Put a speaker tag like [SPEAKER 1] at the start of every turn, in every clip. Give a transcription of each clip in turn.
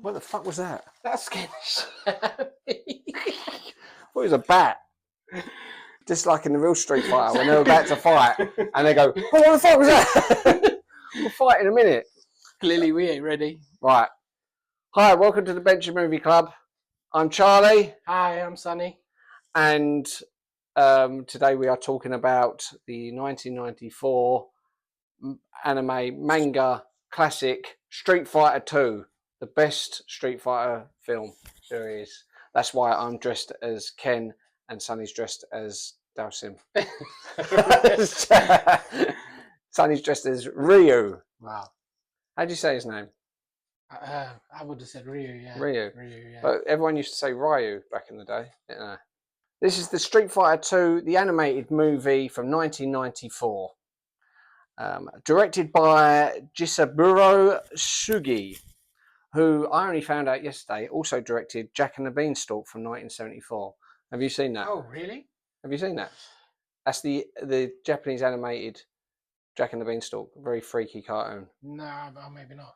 [SPEAKER 1] What the fuck was that?
[SPEAKER 2] That scared the shit out of me.
[SPEAKER 1] What was a bat? Just like in the real Street Fighter when they're about to fight and they go, oh, what the fuck was that? We'll fight in a minute.
[SPEAKER 2] Clearly we ain't ready.
[SPEAKER 1] Right. Hi, welcome to the Bench Movie Club. I'm Charlie.
[SPEAKER 2] Hi, I'm Sonny.
[SPEAKER 1] And today we are talking about the 1994 anime manga classic Street Fighter 2, the best Street Fighter film there is. That's why I'm dressed as Ken and Sonny's dressed as Dalsim. Sonny's dressed as Ryu.
[SPEAKER 2] Wow.
[SPEAKER 1] How'd you say his name?
[SPEAKER 2] I would have said Ryu, yeah.
[SPEAKER 1] Ryu.
[SPEAKER 2] Ryu, yeah.
[SPEAKER 1] But everyone used to say Ryu back in the day. Yeah. This is the Street Fighter 2, the animated movie from 1994. Directed by Jisaburo Sugi, who I only found out yesterday also directed Jack and the Beanstalk from 1974. Have you seen that?
[SPEAKER 2] Oh, really?
[SPEAKER 1] Have you seen that? That's the Japanese animated Jack and the Beanstalk, very freaky cartoon.
[SPEAKER 2] No, maybe not.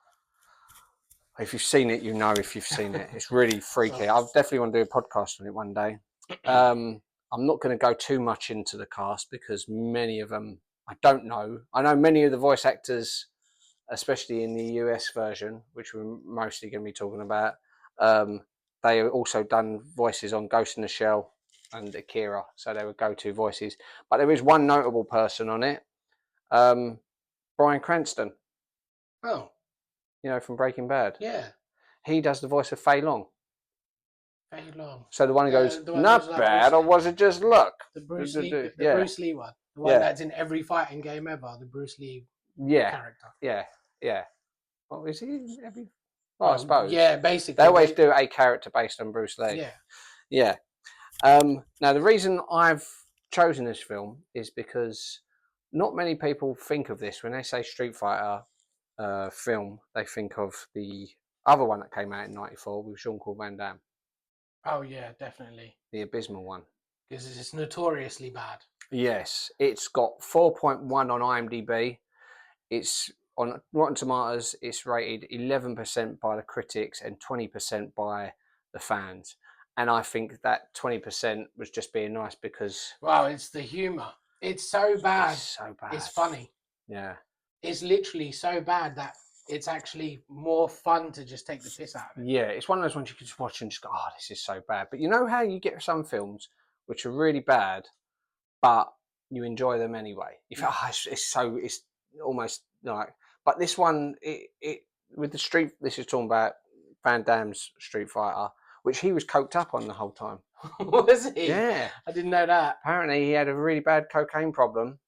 [SPEAKER 1] If you've seen it, you know if you've seen it. It's really freaky. I definitely want to do a podcast on it one day. I'm not going to go too much into the cast because many of them I don't know. I know many of the voice actors, especially in the US version, which we're mostly going to be talking about. They have also done voices on Ghost in the Shell and Akira, so they were go-to voices. But there is one notable person on it, Bryan Cranston.
[SPEAKER 2] Oh.
[SPEAKER 1] You know, from Breaking Bad.
[SPEAKER 2] Yeah.
[SPEAKER 1] He does the voice of Fei Long.
[SPEAKER 2] Fei Long.
[SPEAKER 1] So the one who goes, not bad, or was it just luck?
[SPEAKER 2] The Bruce Lee,
[SPEAKER 1] yeah.
[SPEAKER 2] Bruce Lee one. The one that's in every fighting game ever, the Bruce Lee character.
[SPEAKER 1] Yeah. Well, is he in every... Well, I suppose.
[SPEAKER 2] Yeah, basically.
[SPEAKER 1] They always do a character based on Bruce Lee. Yeah. Now, the reason I've chosen this film is because not many people think of this. When they say Street Fighter film, they think of the other one that came out in 94 with Jean-Claude Van Damme.
[SPEAKER 2] Oh, yeah, definitely.
[SPEAKER 1] The abysmal one.
[SPEAKER 2] Because it's notoriously bad.
[SPEAKER 1] Yes, it's got 4.1 on IMDb. It's on Rotten Tomatoes. It's rated 11% by the critics and 20% by the fans. And I think that 20% was just being nice because...
[SPEAKER 2] Wow, it's the humour. It's so bad.
[SPEAKER 1] It's so bad.
[SPEAKER 2] It's funny.
[SPEAKER 1] Yeah.
[SPEAKER 2] It's literally so bad that it's actually more fun to just take the piss out of it.
[SPEAKER 1] Yeah, it's one of those ones you can just watch and just go, oh, this is so bad. But you know how you get some films which are really bad, but you enjoy them anyway. You feel, it's almost like... But this one, with the street... This is talking about Van Damme's Street Fighter, which he was coked up on the whole time.
[SPEAKER 2] Was he?
[SPEAKER 1] Yeah.
[SPEAKER 2] I didn't know that.
[SPEAKER 1] Apparently, he had a really bad cocaine problem.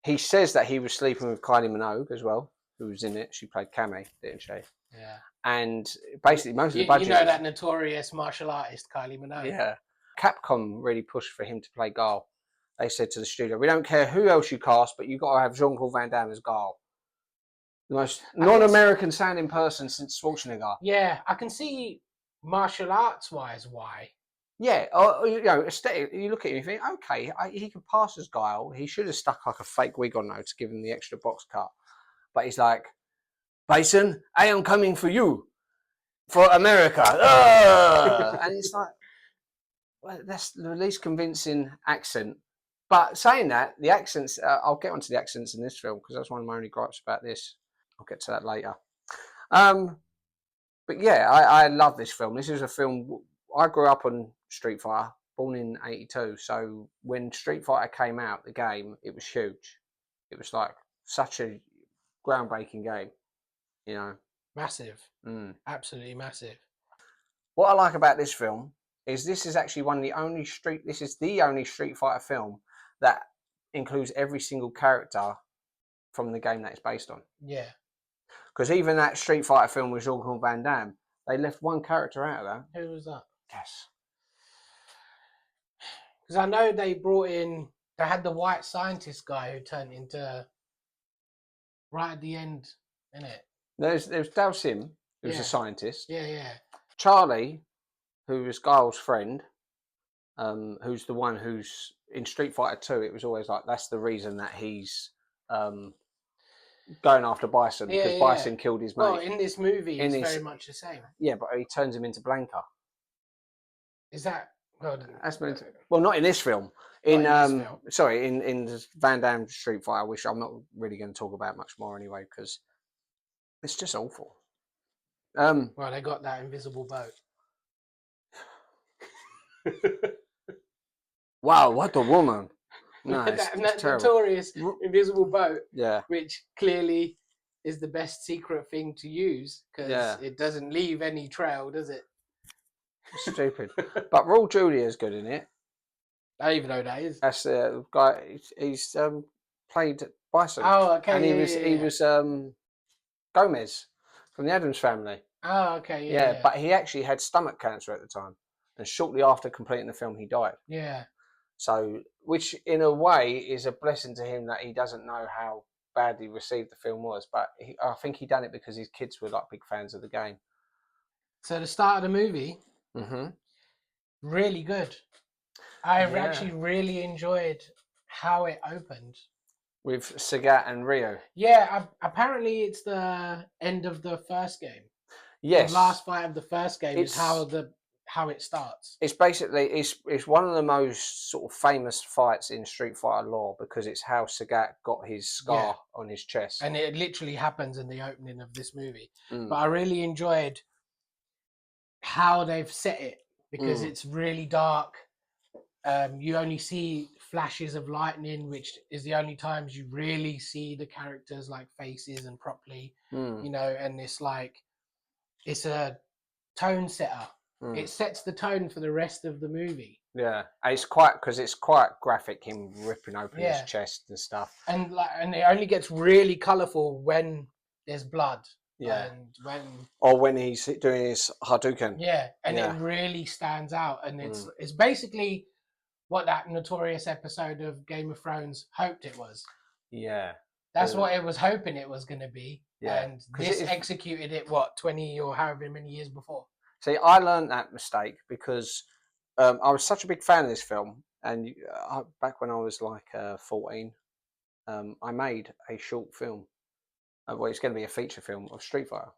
[SPEAKER 1] He says that he was sleeping with Kylie Minogue as well, who was in it. She played Cammy, didn't she?
[SPEAKER 2] Yeah.
[SPEAKER 1] And basically, most of the budget...
[SPEAKER 2] You know that notorious martial artist, Kylie Minogue?
[SPEAKER 1] Yeah. Capcom really pushed for him to play Guile. They said to the studio, we don't care who else you cast, but you've got to have Jean-Claude Van Damme as Guile. The most non-American sounding person since Schwarzenegger.
[SPEAKER 2] Yeah, I can see martial arts-wise why.
[SPEAKER 1] Yeah, you know, aesthetic, you look at him and you think, okay, he could pass as Guile. He should have stuck like a fake wig on though to give him the extra box cut. But he's like, Bison, I am coming for you, for America. And it's like, well, that's the least convincing accent. But saying that, the accents, I'll get onto the accents in this film because that's one of my only gripes about this. I'll get to that later. But yeah, I love this film. This is a film... I grew up on Street Fighter, born in 82. So when Street Fighter came out, the game, it was huge. It was like such a groundbreaking game, you know.
[SPEAKER 2] Massive. Absolutely massive.
[SPEAKER 1] What I like about this film is this is actually the only Street Fighter film that includes every single character from the game that it's based on.
[SPEAKER 2] Yeah.
[SPEAKER 1] Because even that Street Fighter film with Jean-Claude Van Damme, they left one character out of that.
[SPEAKER 2] Who was that?
[SPEAKER 1] Yes.
[SPEAKER 2] Because I know they had the white scientist guy who turned into, right at the end, innit?
[SPEAKER 1] There's Dalsim, who's a scientist.
[SPEAKER 2] Yeah.
[SPEAKER 1] Charlie, who was Guile's friend, who's the one who's in Street Fighter 2, it was always like, that's the reason that he's going after Bison because Bison killed his mate.
[SPEAKER 2] Well, in this movie, it's very much the same.
[SPEAKER 1] Yeah, but he turns him into Blanca.
[SPEAKER 2] Is that? Well,
[SPEAKER 1] that's meant to, well, not in this film. In
[SPEAKER 2] sorry,
[SPEAKER 1] in Van Damme Street Fighter, which I'm not really going to talk about much more anyway because it's just awful.
[SPEAKER 2] Well, they got that invisible boat.
[SPEAKER 1] Wow, what a woman! No,
[SPEAKER 2] that
[SPEAKER 1] it's
[SPEAKER 2] notorious invisible boat.
[SPEAKER 1] Yeah,
[SPEAKER 2] which clearly is the best secret thing to use because it doesn't leave any trail, does it?
[SPEAKER 1] Stupid. But Raul Julia's good in it.
[SPEAKER 2] I don't even know who that is.
[SPEAKER 1] That's the guy. He's played Bison.
[SPEAKER 2] Oh, okay.
[SPEAKER 1] And he was Gomez from the Addams Family.
[SPEAKER 2] Oh, okay.
[SPEAKER 1] Yeah, but he actually had stomach cancer at the time, and shortly after completing the film, he died.
[SPEAKER 2] Yeah.
[SPEAKER 1] So, which in a way is a blessing to him that he doesn't know how badly received the film was, but I think he done it because his kids were like big fans of the game.
[SPEAKER 2] So the start of the movie, really good. I actually really enjoyed how it opened.
[SPEAKER 1] With Sagat and Rio.
[SPEAKER 2] Yeah, apparently it's the end of the first game.
[SPEAKER 1] Yes.
[SPEAKER 2] The last fight of the first game is how it starts.
[SPEAKER 1] It's basically it's one of the most sort of famous fights in Street Fighter lore because it's how Sagat got his scar on his chest.
[SPEAKER 2] And it literally happens in the opening of this movie. But I really enjoyed how they've set it because it's really dark. You only see flashes of lightning, which is the only times you really see the characters like faces and properly, you know, and it's like it's a tone setter. It sets the tone for the rest of the movie.
[SPEAKER 1] Yeah, and it's quite graphic, him ripping open his chest and stuff.
[SPEAKER 2] And it only gets really colourful when there's blood.
[SPEAKER 1] Yeah,
[SPEAKER 2] and
[SPEAKER 1] when he's doing his Hadouken.
[SPEAKER 2] Yeah, and it really stands out, and it's basically what that notorious episode of Game of Thrones hoped it was.
[SPEAKER 1] Yeah,
[SPEAKER 2] that's what it was hoping it was going to be. Yeah, and this executed it 20 or however many years before.
[SPEAKER 1] See, I learned that mistake because I was such a big fan of this film, and back when I was like 14, I made a short film. Well, it's going to be a feature film of Street Fighter.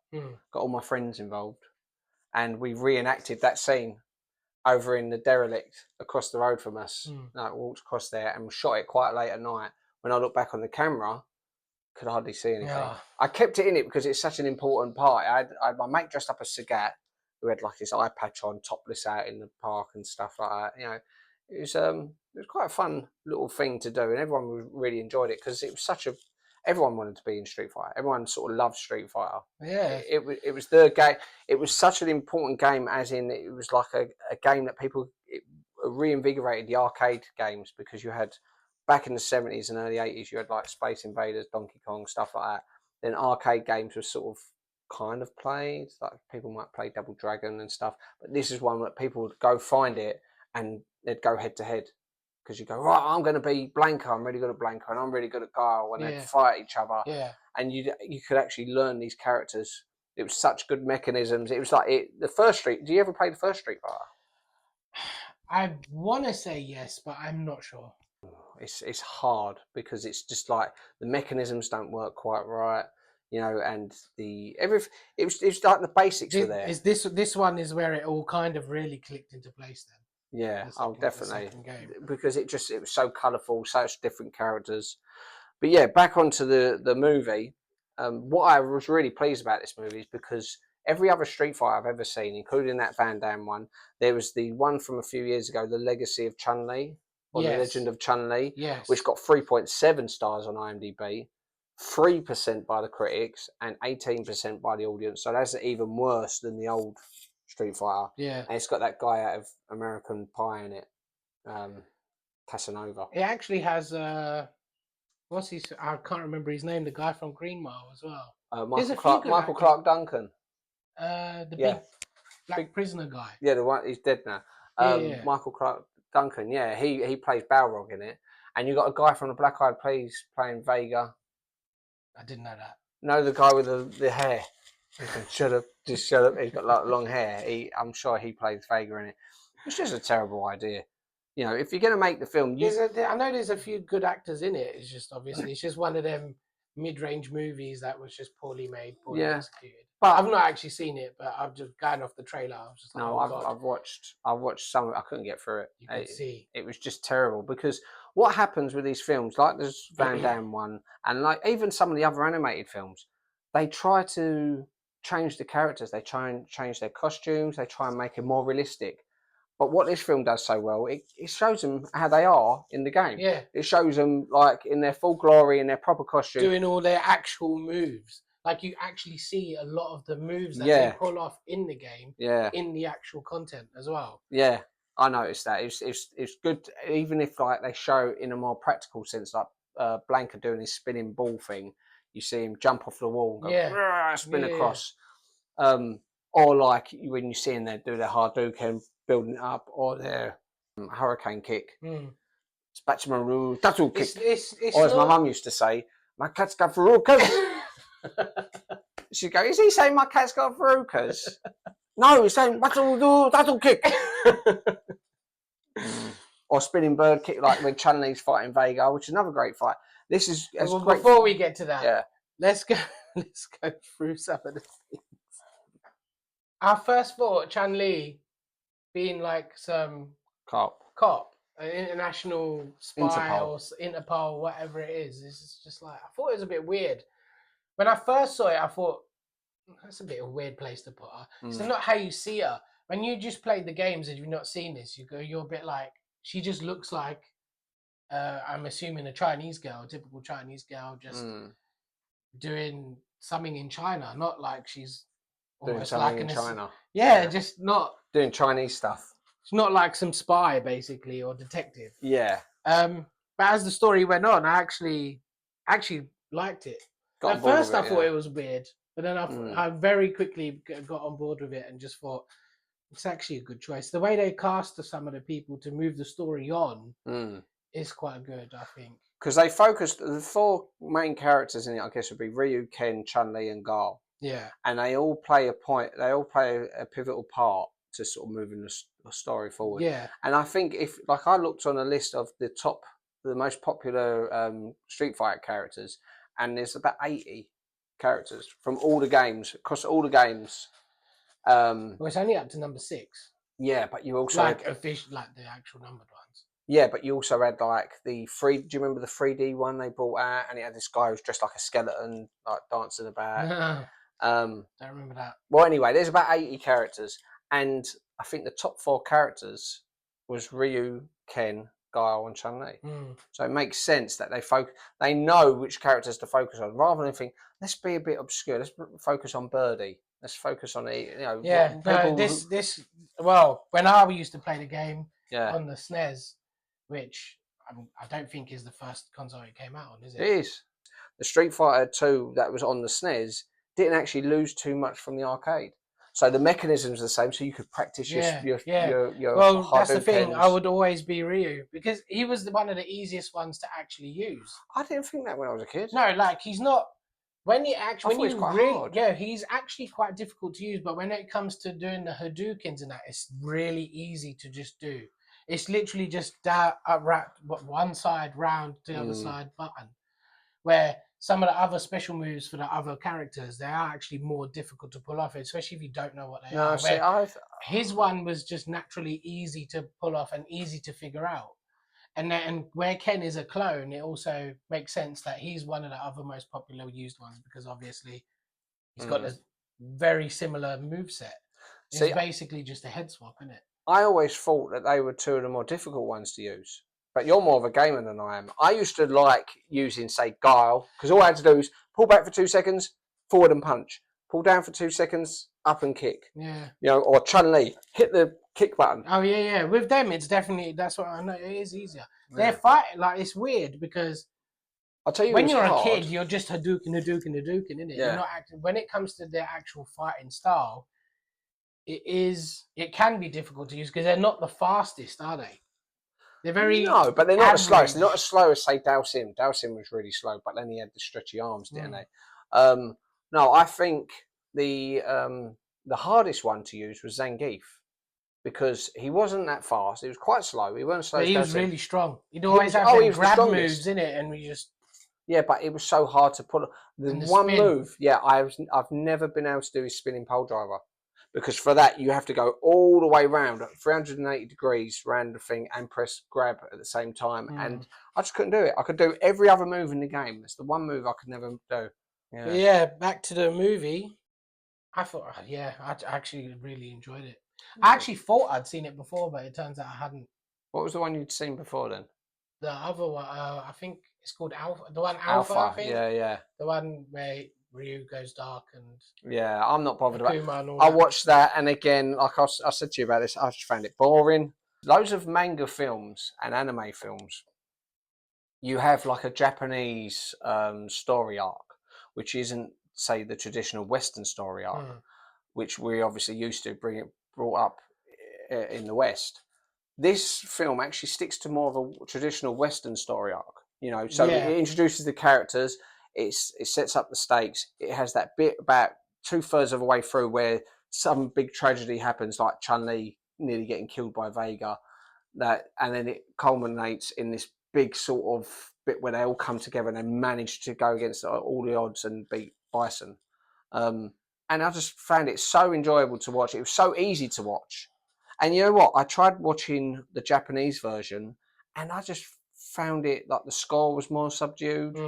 [SPEAKER 1] Got all my friends involved, and we reenacted that scene over in the derelict across the road from us. I walked across there and shot it quite late at night. When I look back on the camera, could hardly see anything. I kept it in it because it's such an important part. I had my mate dressed up as Sagat, who had like his eye patch on, topless out in the park and stuff like that. You know, it was quite a fun little thing to do, and everyone really enjoyed it because it was everyone wanted to be in Street Fighter. Everyone sort of loved Street Fighter.
[SPEAKER 2] Yeah,
[SPEAKER 1] it was the game. It was such an important game, as in it was like a game that reinvigorated the arcade games because you had back in the 70s and early 80s, you had like Space Invaders, Donkey Kong, stuff like that. Then arcade games were sort of kind of played, like people might play Double Dragon and stuff, but this is one that people would go find it and they'd go head to head because you go, right, I'm going to be Blanca, I'm really good at Blanca, and I'm really good at Guile, and they'd fight each other, and you could actually learn these characters. It was such good mechanisms. It was like the first Street. Do you ever play the first Street Fighter?
[SPEAKER 2] I want to say yes, but I'm not sure.
[SPEAKER 1] It's hard because it's just like the mechanisms don't work quite right. You know, and it was like the basics were there.
[SPEAKER 2] Is this one is where it all kind of really clicked into place then?
[SPEAKER 1] Yeah, definitely, because it was so colourful, such different characters. But yeah, back onto the movie. What I was really pleased about this movie is because every other Street Fighter I've ever seen, including that Van Damme one, there was the one from a few years ago, The Legacy of Chun-Li, or The Legend of Chun-Li, which got 3.7 stars on IMDb. 3% by the critics and 18% by the audience. So that's even worse than the old Street Fighter.
[SPEAKER 2] Yeah.
[SPEAKER 1] And it's got that guy out of American Pie in it, Casanova.
[SPEAKER 2] It actually has, I can't remember his name, the guy from Green Mile as well.
[SPEAKER 1] Michael Clark Duncan.
[SPEAKER 2] The big black prisoner guy.
[SPEAKER 1] Yeah, the one, he's dead now. Michael Clark Duncan, yeah, he plays Balrog in it. And you got a guy from the Black Eyed Peas playing Vega.
[SPEAKER 2] I didn't know that.
[SPEAKER 1] No, the guy with the hair. Shut up. He's got like long hair. I'm sure he plays Vega in it. It's just a terrible idea. You know, if you're going to make the film,
[SPEAKER 2] I know there's a few good actors in it. It's just obviously it's just one of them mid-range movies that was just poorly made, poorly
[SPEAKER 1] Yeah.
[SPEAKER 2] executed.
[SPEAKER 1] But
[SPEAKER 2] I've not actually seen it, but I've just gone off the trailer. I was just like,
[SPEAKER 1] no,
[SPEAKER 2] oh God.
[SPEAKER 1] I've watched some. I couldn't get through it.
[SPEAKER 2] You could see.
[SPEAKER 1] It was just terrible because what happens with these films, like this Van Damme one, and like even some of the other animated films, they try to change the characters. They try and change their costumes. They try and make it more realistic. But what this film does so well, it shows them how they are in the game.
[SPEAKER 2] Yeah.
[SPEAKER 1] It shows them like in their full glory, in their proper costume.
[SPEAKER 2] Doing all their actual moves. Like you actually see a lot of the moves that
[SPEAKER 1] Yeah.
[SPEAKER 2] they pull off in the game,
[SPEAKER 1] Yeah.
[SPEAKER 2] in the actual content as well.
[SPEAKER 1] Yeah, I noticed that. It's good, even if like they show in a more practical sense, like Blanca doing his spinning ball thing. You see him jump off the wall and go
[SPEAKER 2] Yeah.
[SPEAKER 1] spin
[SPEAKER 2] Yeah.
[SPEAKER 1] across. Or like when you see them there do their Hadouken, building it up, or their hurricane kick.
[SPEAKER 2] Mm.
[SPEAKER 1] Spatchman Tattle kick.
[SPEAKER 2] It's
[SPEAKER 1] Or as my
[SPEAKER 2] not...
[SPEAKER 1] mum used to say, my cat's got verrucas. She'd go, is he saying my cat's got verrucas? No, he's saying that'll kick. Or spinning bird kick, like when Chun-Li's fighting Vega, which is another great fight. This is
[SPEAKER 2] well,
[SPEAKER 1] great.
[SPEAKER 2] Before we get to that,
[SPEAKER 1] Yeah.
[SPEAKER 2] let's go through some of the things. Our first thought, Chun-Li being like some cop, an international spy or Interpol, whatever it is. This is just like, I thought it was a bit weird. When I first saw it, I thought, that's a bit of a weird place to put her. It's not how you see her. When you just played the games and you've not seen this, you're a bit like, she just looks like, I'm assuming a Chinese girl, a typical Chinese girl, just doing something in China. Not like she's almost
[SPEAKER 1] doing
[SPEAKER 2] like
[SPEAKER 1] in China.
[SPEAKER 2] Yeah, just not
[SPEAKER 1] doing Chinese stuff.
[SPEAKER 2] It's not like some spy basically or detective.
[SPEAKER 1] Yeah.
[SPEAKER 2] But as the story went on, I actually liked it. At first, I thought it was weird, but then I very quickly got on board with it and just thought it's actually a good choice. The way they cast some of the people to move the story on is quite good, I think.
[SPEAKER 1] Because they focused, the 4 main characters in it, I guess, would be Ryu, Ken, Chun-Li, and Guile.
[SPEAKER 2] Yeah.
[SPEAKER 1] And they all play a pivotal part to sort of moving the story forward.
[SPEAKER 2] Yeah.
[SPEAKER 1] And I think like I looked on a list of the most popular Street Fighter characters, and there's about 80 characters from all the games, across all the games.
[SPEAKER 2] Well, it's only up to number 6.
[SPEAKER 1] Yeah, but you also
[SPEAKER 2] like official, like the actual numbered ones.
[SPEAKER 1] Yeah, but you also had like the 3. Do you remember the 3D one they brought out? And it had this guy who was dressed like a skeleton, like dancing about.
[SPEAKER 2] Don't remember that.
[SPEAKER 1] Well, anyway, there's about 80 characters, and I think the top 4 characters was Ryu, Ken, Guile, and Chun-Li. So it makes sense that they know which characters to focus on, rather than think, let's be a bit obscure. Let's focus on Birdie. Let's focus on
[SPEAKER 2] well, when I used to play the game on the SNES, which I don't think is the first console it came out on, is it?
[SPEAKER 1] It is. The Street Fighter 2 that was on the SNES didn't actually lose too much from the arcade. So the mechanisms are the same, so you could practice your
[SPEAKER 2] well, that's the thing. I would always be Ryu because he was one of the easiest ones to actually use.
[SPEAKER 1] I didn't think that when I was a kid.
[SPEAKER 2] No, like he's not. When you actually,
[SPEAKER 1] he's quite hard.
[SPEAKER 2] Yeah, he's actually quite difficult to use. But when it comes to doing the Hadoukens and that, it's really easy to just do. It's literally just one side round to the other side button. Where some of the other special moves for the other characters, they are actually more difficult to pull off, especially if you don't know what they are.
[SPEAKER 1] See,
[SPEAKER 2] his one was just naturally easy to pull off and easy to figure out. And where Ken is a clone, it also makes sense that he's one of the other most popular used ones because obviously he's got a very similar moveset. It's basically just a head swap, isn't it?
[SPEAKER 1] I always thought that they were 2 of the more difficult ones to use. But you're more of a gamer than I am. I used to like using, say, Guile, because all I had to do is pull back for 2 seconds, forward and punch. Pull down for 2 seconds, up and kick.
[SPEAKER 2] Yeah.
[SPEAKER 1] Or Chun-Li, hit the kick button.
[SPEAKER 2] Oh, yeah. With them, it's definitely, that's what I know, it is easier. Yeah. They're fighting, like, it's weird because
[SPEAKER 1] I'll tell you
[SPEAKER 2] when you're a kid, you're just Hadouken, isn't it?
[SPEAKER 1] Yeah.
[SPEAKER 2] You're not acting. When it comes to their actual fighting style, it can be difficult to use because they're not the fastest, are they? They're very
[SPEAKER 1] but they're not as slow. They're not as slow as say Dao Sim. Dao Sim was really slow, but then he had the stretchy arms, didn't they? No, I think the hardest one to use was Zangief because he wasn't that fast. He was quite slow. He wasn't slow.
[SPEAKER 2] But he was really strong. He'd always have grab moves in it, and we just
[SPEAKER 1] Yeah, but it was so hard to put the
[SPEAKER 2] And the
[SPEAKER 1] one
[SPEAKER 2] spin.
[SPEAKER 1] move. Yeah, I've never been able to do is spinning pole driver, because for that you have to go all the way round 380 degrees round the thing and press grab at the same time, and I just couldn't do it. I could do every other move in the game. It's the one move I could never do. Yeah.
[SPEAKER 2] But yeah, back to the movie. I thought, yeah, I actually really enjoyed it. I actually thought I'd seen it before, but it turns out I hadn't.
[SPEAKER 1] What was the one you'd seen before then?
[SPEAKER 2] The other one, I think it's called Alpha. The one
[SPEAKER 1] Alpha.
[SPEAKER 2] I think.
[SPEAKER 1] Yeah.
[SPEAKER 2] The one where Ryu goes dark and
[SPEAKER 1] Yeah, I'm not bothered about.
[SPEAKER 2] Akuma and all
[SPEAKER 1] I
[SPEAKER 2] that.
[SPEAKER 1] watched that, and again, like I said to you about this, I just found it boring. Loads of manga films and anime films, you have like a Japanese story arc, which isn't, say, the traditional Western story arc, which we obviously used to brought up in the West. This film actually sticks to more of a traditional Western story arc, you know. So it introduces the characters, it sets up the stakes. It has that bit about 2/3 of the way through where some big tragedy happens, like Chun-Li nearly getting killed by Vega, and then it culminates in this big sort of bit where they all come together and they manage to go against all the odds and beat Bison. And I just found it so enjoyable to watch. It was so easy to watch. And you know what? I tried watching the Japanese version, and I just found it like the score was more subdued.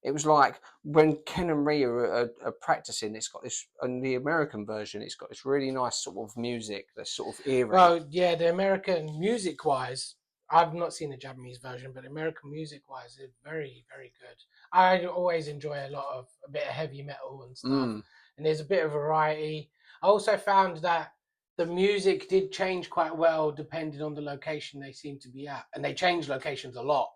[SPEAKER 1] It was like when Ken and Ryu are practicing, it's got this, in the American version, it's got this really nice sort of music that's sort of eerie.
[SPEAKER 2] Well, yeah, the American music-wise, I've not seen the Japanese version, but American music-wise, it's very, very good. I always enjoy a bit of heavy metal and stuff, and there's a bit of variety. I also found that the music did change quite well depending on the location they seem to be at, and they changed locations a lot.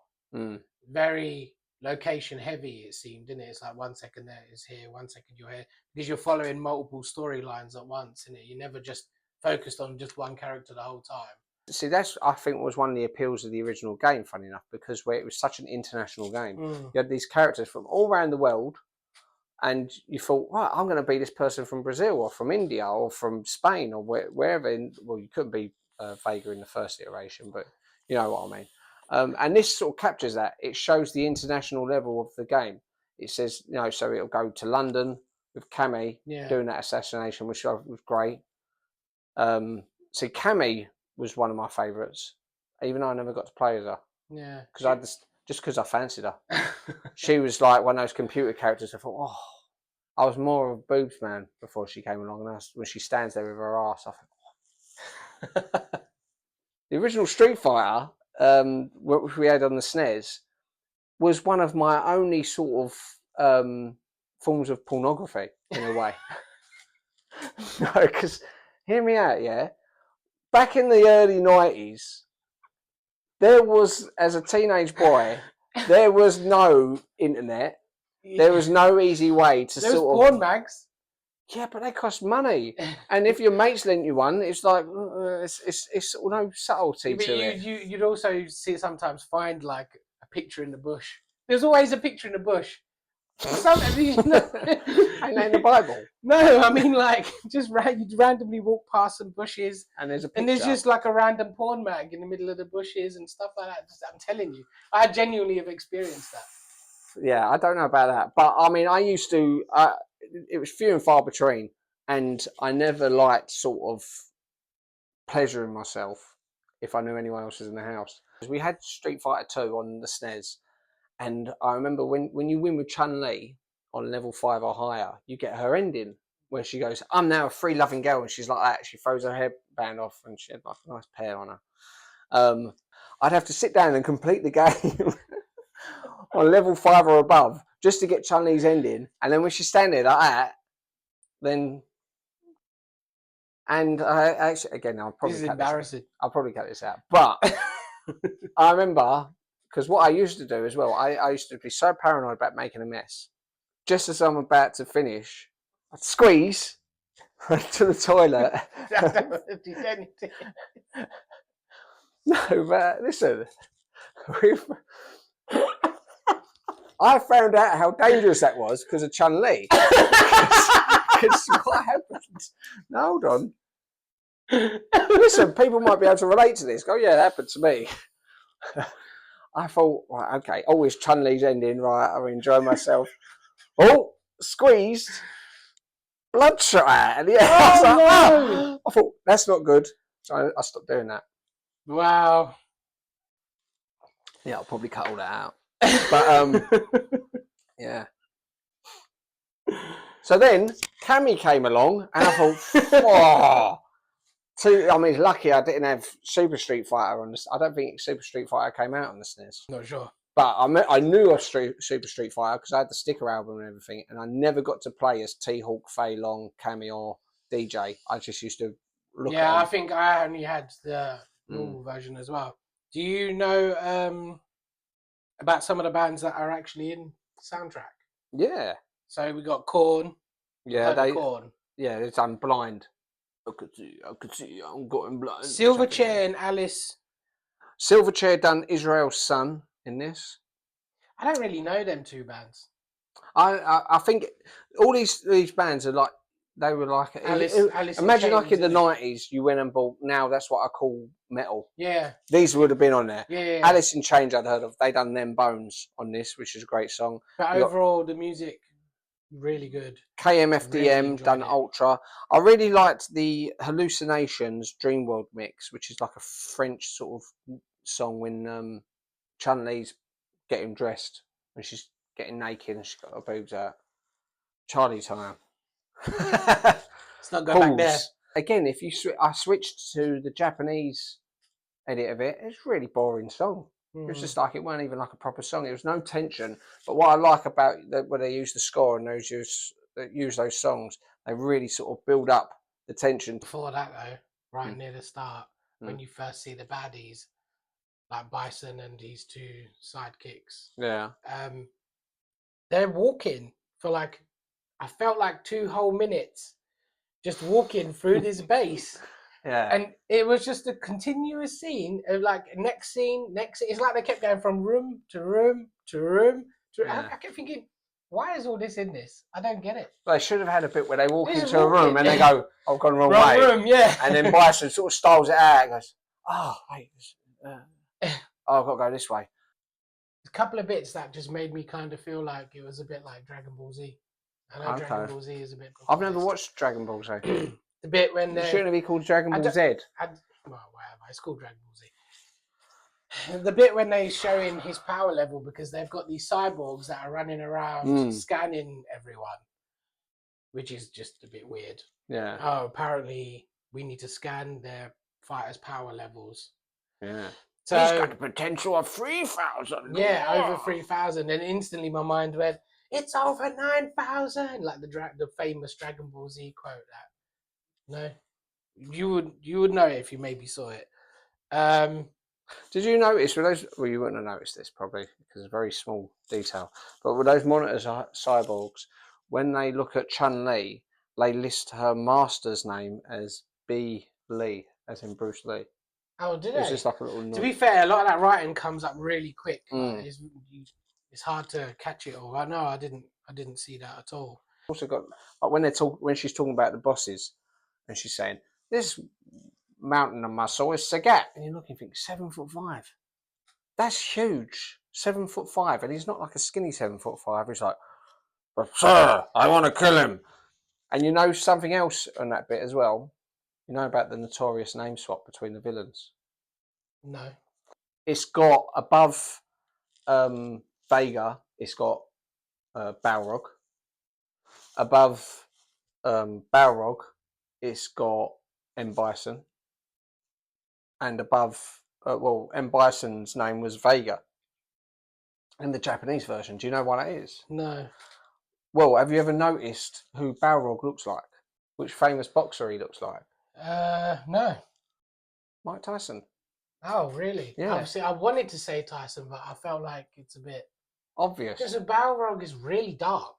[SPEAKER 2] Very location heavy, it seemed, didn't it? It's like 1 second there is here, 1 second you're here, because you're following multiple storylines at once, and you never just focused on just one character the whole time.
[SPEAKER 1] See, that's, I think, was one of the appeals of the original game, funny enough, because where it was such an international game. You had these characters from all around the world, and you thought, right, I'm going to be this person from Brazil or from India or from Spain or wherever. Well, you couldn't be Vega in the first iteration, but you know what I mean. And this sort of captures that. It shows the international level of the game. It says, you know, so it'll go to London with Cammy doing that assassination, which was great. See, Cammy was one of my favourites, even though I never got to play as her.
[SPEAKER 2] Yeah.
[SPEAKER 1] Because I just because I fancied her. She was like one of those computer characters. I thought, oh, I was more of a boobs man before she came along. And when she stands there with her ass, I thought, oh. The original Street Fighter, which we had on the SNES, was one of my only sort of forms of pornography in a way. No, because hear me out, yeah. Back in the early 90s, there was, as a teenage boy, there was no internet. There was no easy way to
[SPEAKER 2] there
[SPEAKER 1] sort
[SPEAKER 2] was
[SPEAKER 1] of
[SPEAKER 2] porn mags.
[SPEAKER 1] Yeah, but they cost money, and if your mates lent you one, it's like it's no subtlety to it.
[SPEAKER 2] You'd also sometimes find like a picture in the bush. There's always a picture in the bush.
[SPEAKER 1] Ain't that in the Bible?
[SPEAKER 2] No, I mean like just you'd randomly walk past some bushes,
[SPEAKER 1] and there's a picture.
[SPEAKER 2] And there's just like a random porn mag in the middle of the bushes and stuff like that. I'm telling you, I genuinely have experienced that.
[SPEAKER 1] Yeah, I don't know about that, but I mean, I used to. It was few and far between, and I never liked sort of pleasuring myself if I knew anyone else was in the house. We had Street Fighter 2 on the SNES, and I remember when you win with Chun-Li on level 5 or higher, you get her ending where she goes, "I'm now a free-loving girl," and she's like that. She throws her hairband off, and she had like a nice pair on her. I'd have to sit down and complete the game on level 5 or above just to get Chun-Li's ending, and then when she's standing there like that, then. And I actually, again, I'll probably I'll probably cut this out. But I remember, because what I used to do as well, I used to be so paranoid about making a mess. Just as I'm about to finish, I'd squeeze to the toilet. No, but listen, I found out how dangerous that was because of Chun-Li. Because what happened? No, hold on. Listen, people might be able to relate to this. Go, yeah, it happened to me. I thought, right, okay, always Chun-Li's ending, right? I enjoy myself. Oh, squeezed, bloodshot out. And yeah, I was like,
[SPEAKER 2] no!
[SPEAKER 1] I thought that's not good, so I stopped doing that.
[SPEAKER 2] Wow.
[SPEAKER 1] Yeah, I'll probably cut all that out. But yeah. So then Cammy came along, and I thought, oh. I mean, it's lucky I didn't have Super Street Fighter on this. I don't think Super Street Fighter came out on the SNES.
[SPEAKER 2] Not sure.
[SPEAKER 1] But I knew of Super Street Fighter because I had the sticker album and everything, and I never got to play as T-Hawk, Fei Long, Cammy, or DJ. I just used to look at them.
[SPEAKER 2] I think I only had the normal version as well. Do you know about some of the bands that are actually in the soundtrack?
[SPEAKER 1] Yeah.
[SPEAKER 2] So we got Korn.
[SPEAKER 1] Yeah,
[SPEAKER 2] Korn.
[SPEAKER 1] Yeah, it's Blind. I could see, I'm going blind.
[SPEAKER 2] Silverchair and Alice.
[SPEAKER 1] Silverchair done Israel's Son in this.
[SPEAKER 2] I don't really know them two bands.
[SPEAKER 1] I think all these bands are like, they were like,
[SPEAKER 2] Alice
[SPEAKER 1] imagine like in the 90s, you went and bought, now that's what I call metal.
[SPEAKER 2] Yeah.
[SPEAKER 1] These would have been on there.
[SPEAKER 2] Yeah.
[SPEAKER 1] Alice in Chains I'd heard of. They done Them Bones on this, which is a great song.
[SPEAKER 2] But overall, the music, really good.
[SPEAKER 1] KMFDM
[SPEAKER 2] really
[SPEAKER 1] done
[SPEAKER 2] it.
[SPEAKER 1] Ultra. I really liked the Hallucinations Dreamworld mix, which is like a French sort of song when Chun-Li's getting dressed and she's getting naked and she's got her boobs out. Charlie time.
[SPEAKER 2] Let's not go back there.
[SPEAKER 1] Again, if you I switched to the Japanese edit of it, it's a really boring song. It was just like, it wasn't even like a proper song. There was no tension. But what I like about when they use the score and use those songs, they really sort of build up the tension.
[SPEAKER 2] Before that, though, right near the start, when you first see the baddies, like Bison and his two sidekicks, they're walking for like, I felt like 2 whole minutes just walking through this base.
[SPEAKER 1] Yeah.
[SPEAKER 2] And it was just a continuous scene of like next scene. It's like they kept going from room to room to room to.
[SPEAKER 1] Yeah.
[SPEAKER 2] I kept thinking, why is all this in this? I don't get it.
[SPEAKER 1] They should have had a bit where they walk into a room and they go, "I've gone the wrong way."
[SPEAKER 2] Room, yeah.
[SPEAKER 1] And then Bison sort of styles it out and goes, "Oh, wait, I've got to go this way."
[SPEAKER 2] A couple of bits that just made me kind of feel like it was a bit like Dragon Ball Z. I know Dragon Ball Z is a bit.
[SPEAKER 1] I've never watched Dragon Ball Z.
[SPEAKER 2] The bit when they
[SPEAKER 1] shouldn't it be called Dragon Ball Z?
[SPEAKER 2] Well, whatever. It's called Dragon Ball Z. The bit when they're showing his power level because they've got these cyborgs that are running around scanning everyone, which is just a bit weird.
[SPEAKER 1] Yeah.
[SPEAKER 2] Oh, apparently we need to scan their fighters' power levels.
[SPEAKER 1] Yeah.
[SPEAKER 2] So
[SPEAKER 1] he's got the potential of 3,000.
[SPEAKER 2] Yeah, over 3,000, and instantly my mind went, "It's over 9,000!" Like the famous Dragon Ball Z quote. That no, you would know it if you maybe saw it.
[SPEAKER 1] Did you notice with those? Well, you wouldn't have noticed this probably because it's a very small detail. But with those monitors cyborgs, when they look at Chun-Li, they list her master's name as B. Lee, as in Bruce Lee.
[SPEAKER 2] Oh, did they?
[SPEAKER 1] It's just like a little.
[SPEAKER 2] To be fair, a lot of that writing comes up really quick. Like, it's hard to catch it all. No, I didn't see that at all.
[SPEAKER 1] Also got like when she's talking about the bosses, and she's saying this mountain of muscle is Sagat, and you're looking, think 7'5". That's huge, 7'5", and he's not like a skinny 7'5". He's like, "But sir, I want to kill him." And you know something else on that bit as well. You know about the notorious name swap between the villains?
[SPEAKER 2] No.
[SPEAKER 1] It's got above Vega. It's got Balrog. Above Balrog, it's got M. Bison. And above, M. Bison's name was Vega. In the Japanese version, do you know what it is?
[SPEAKER 2] No.
[SPEAKER 1] Well, have you ever noticed who Balrog looks like? Which famous boxer he looks like?
[SPEAKER 2] No.
[SPEAKER 1] Mike Tyson.
[SPEAKER 2] Oh, really?
[SPEAKER 1] Yeah.
[SPEAKER 2] Obviously, I wanted to say Tyson, but I felt like it's a bit
[SPEAKER 1] obvious.
[SPEAKER 2] Because the Balrog is really dark.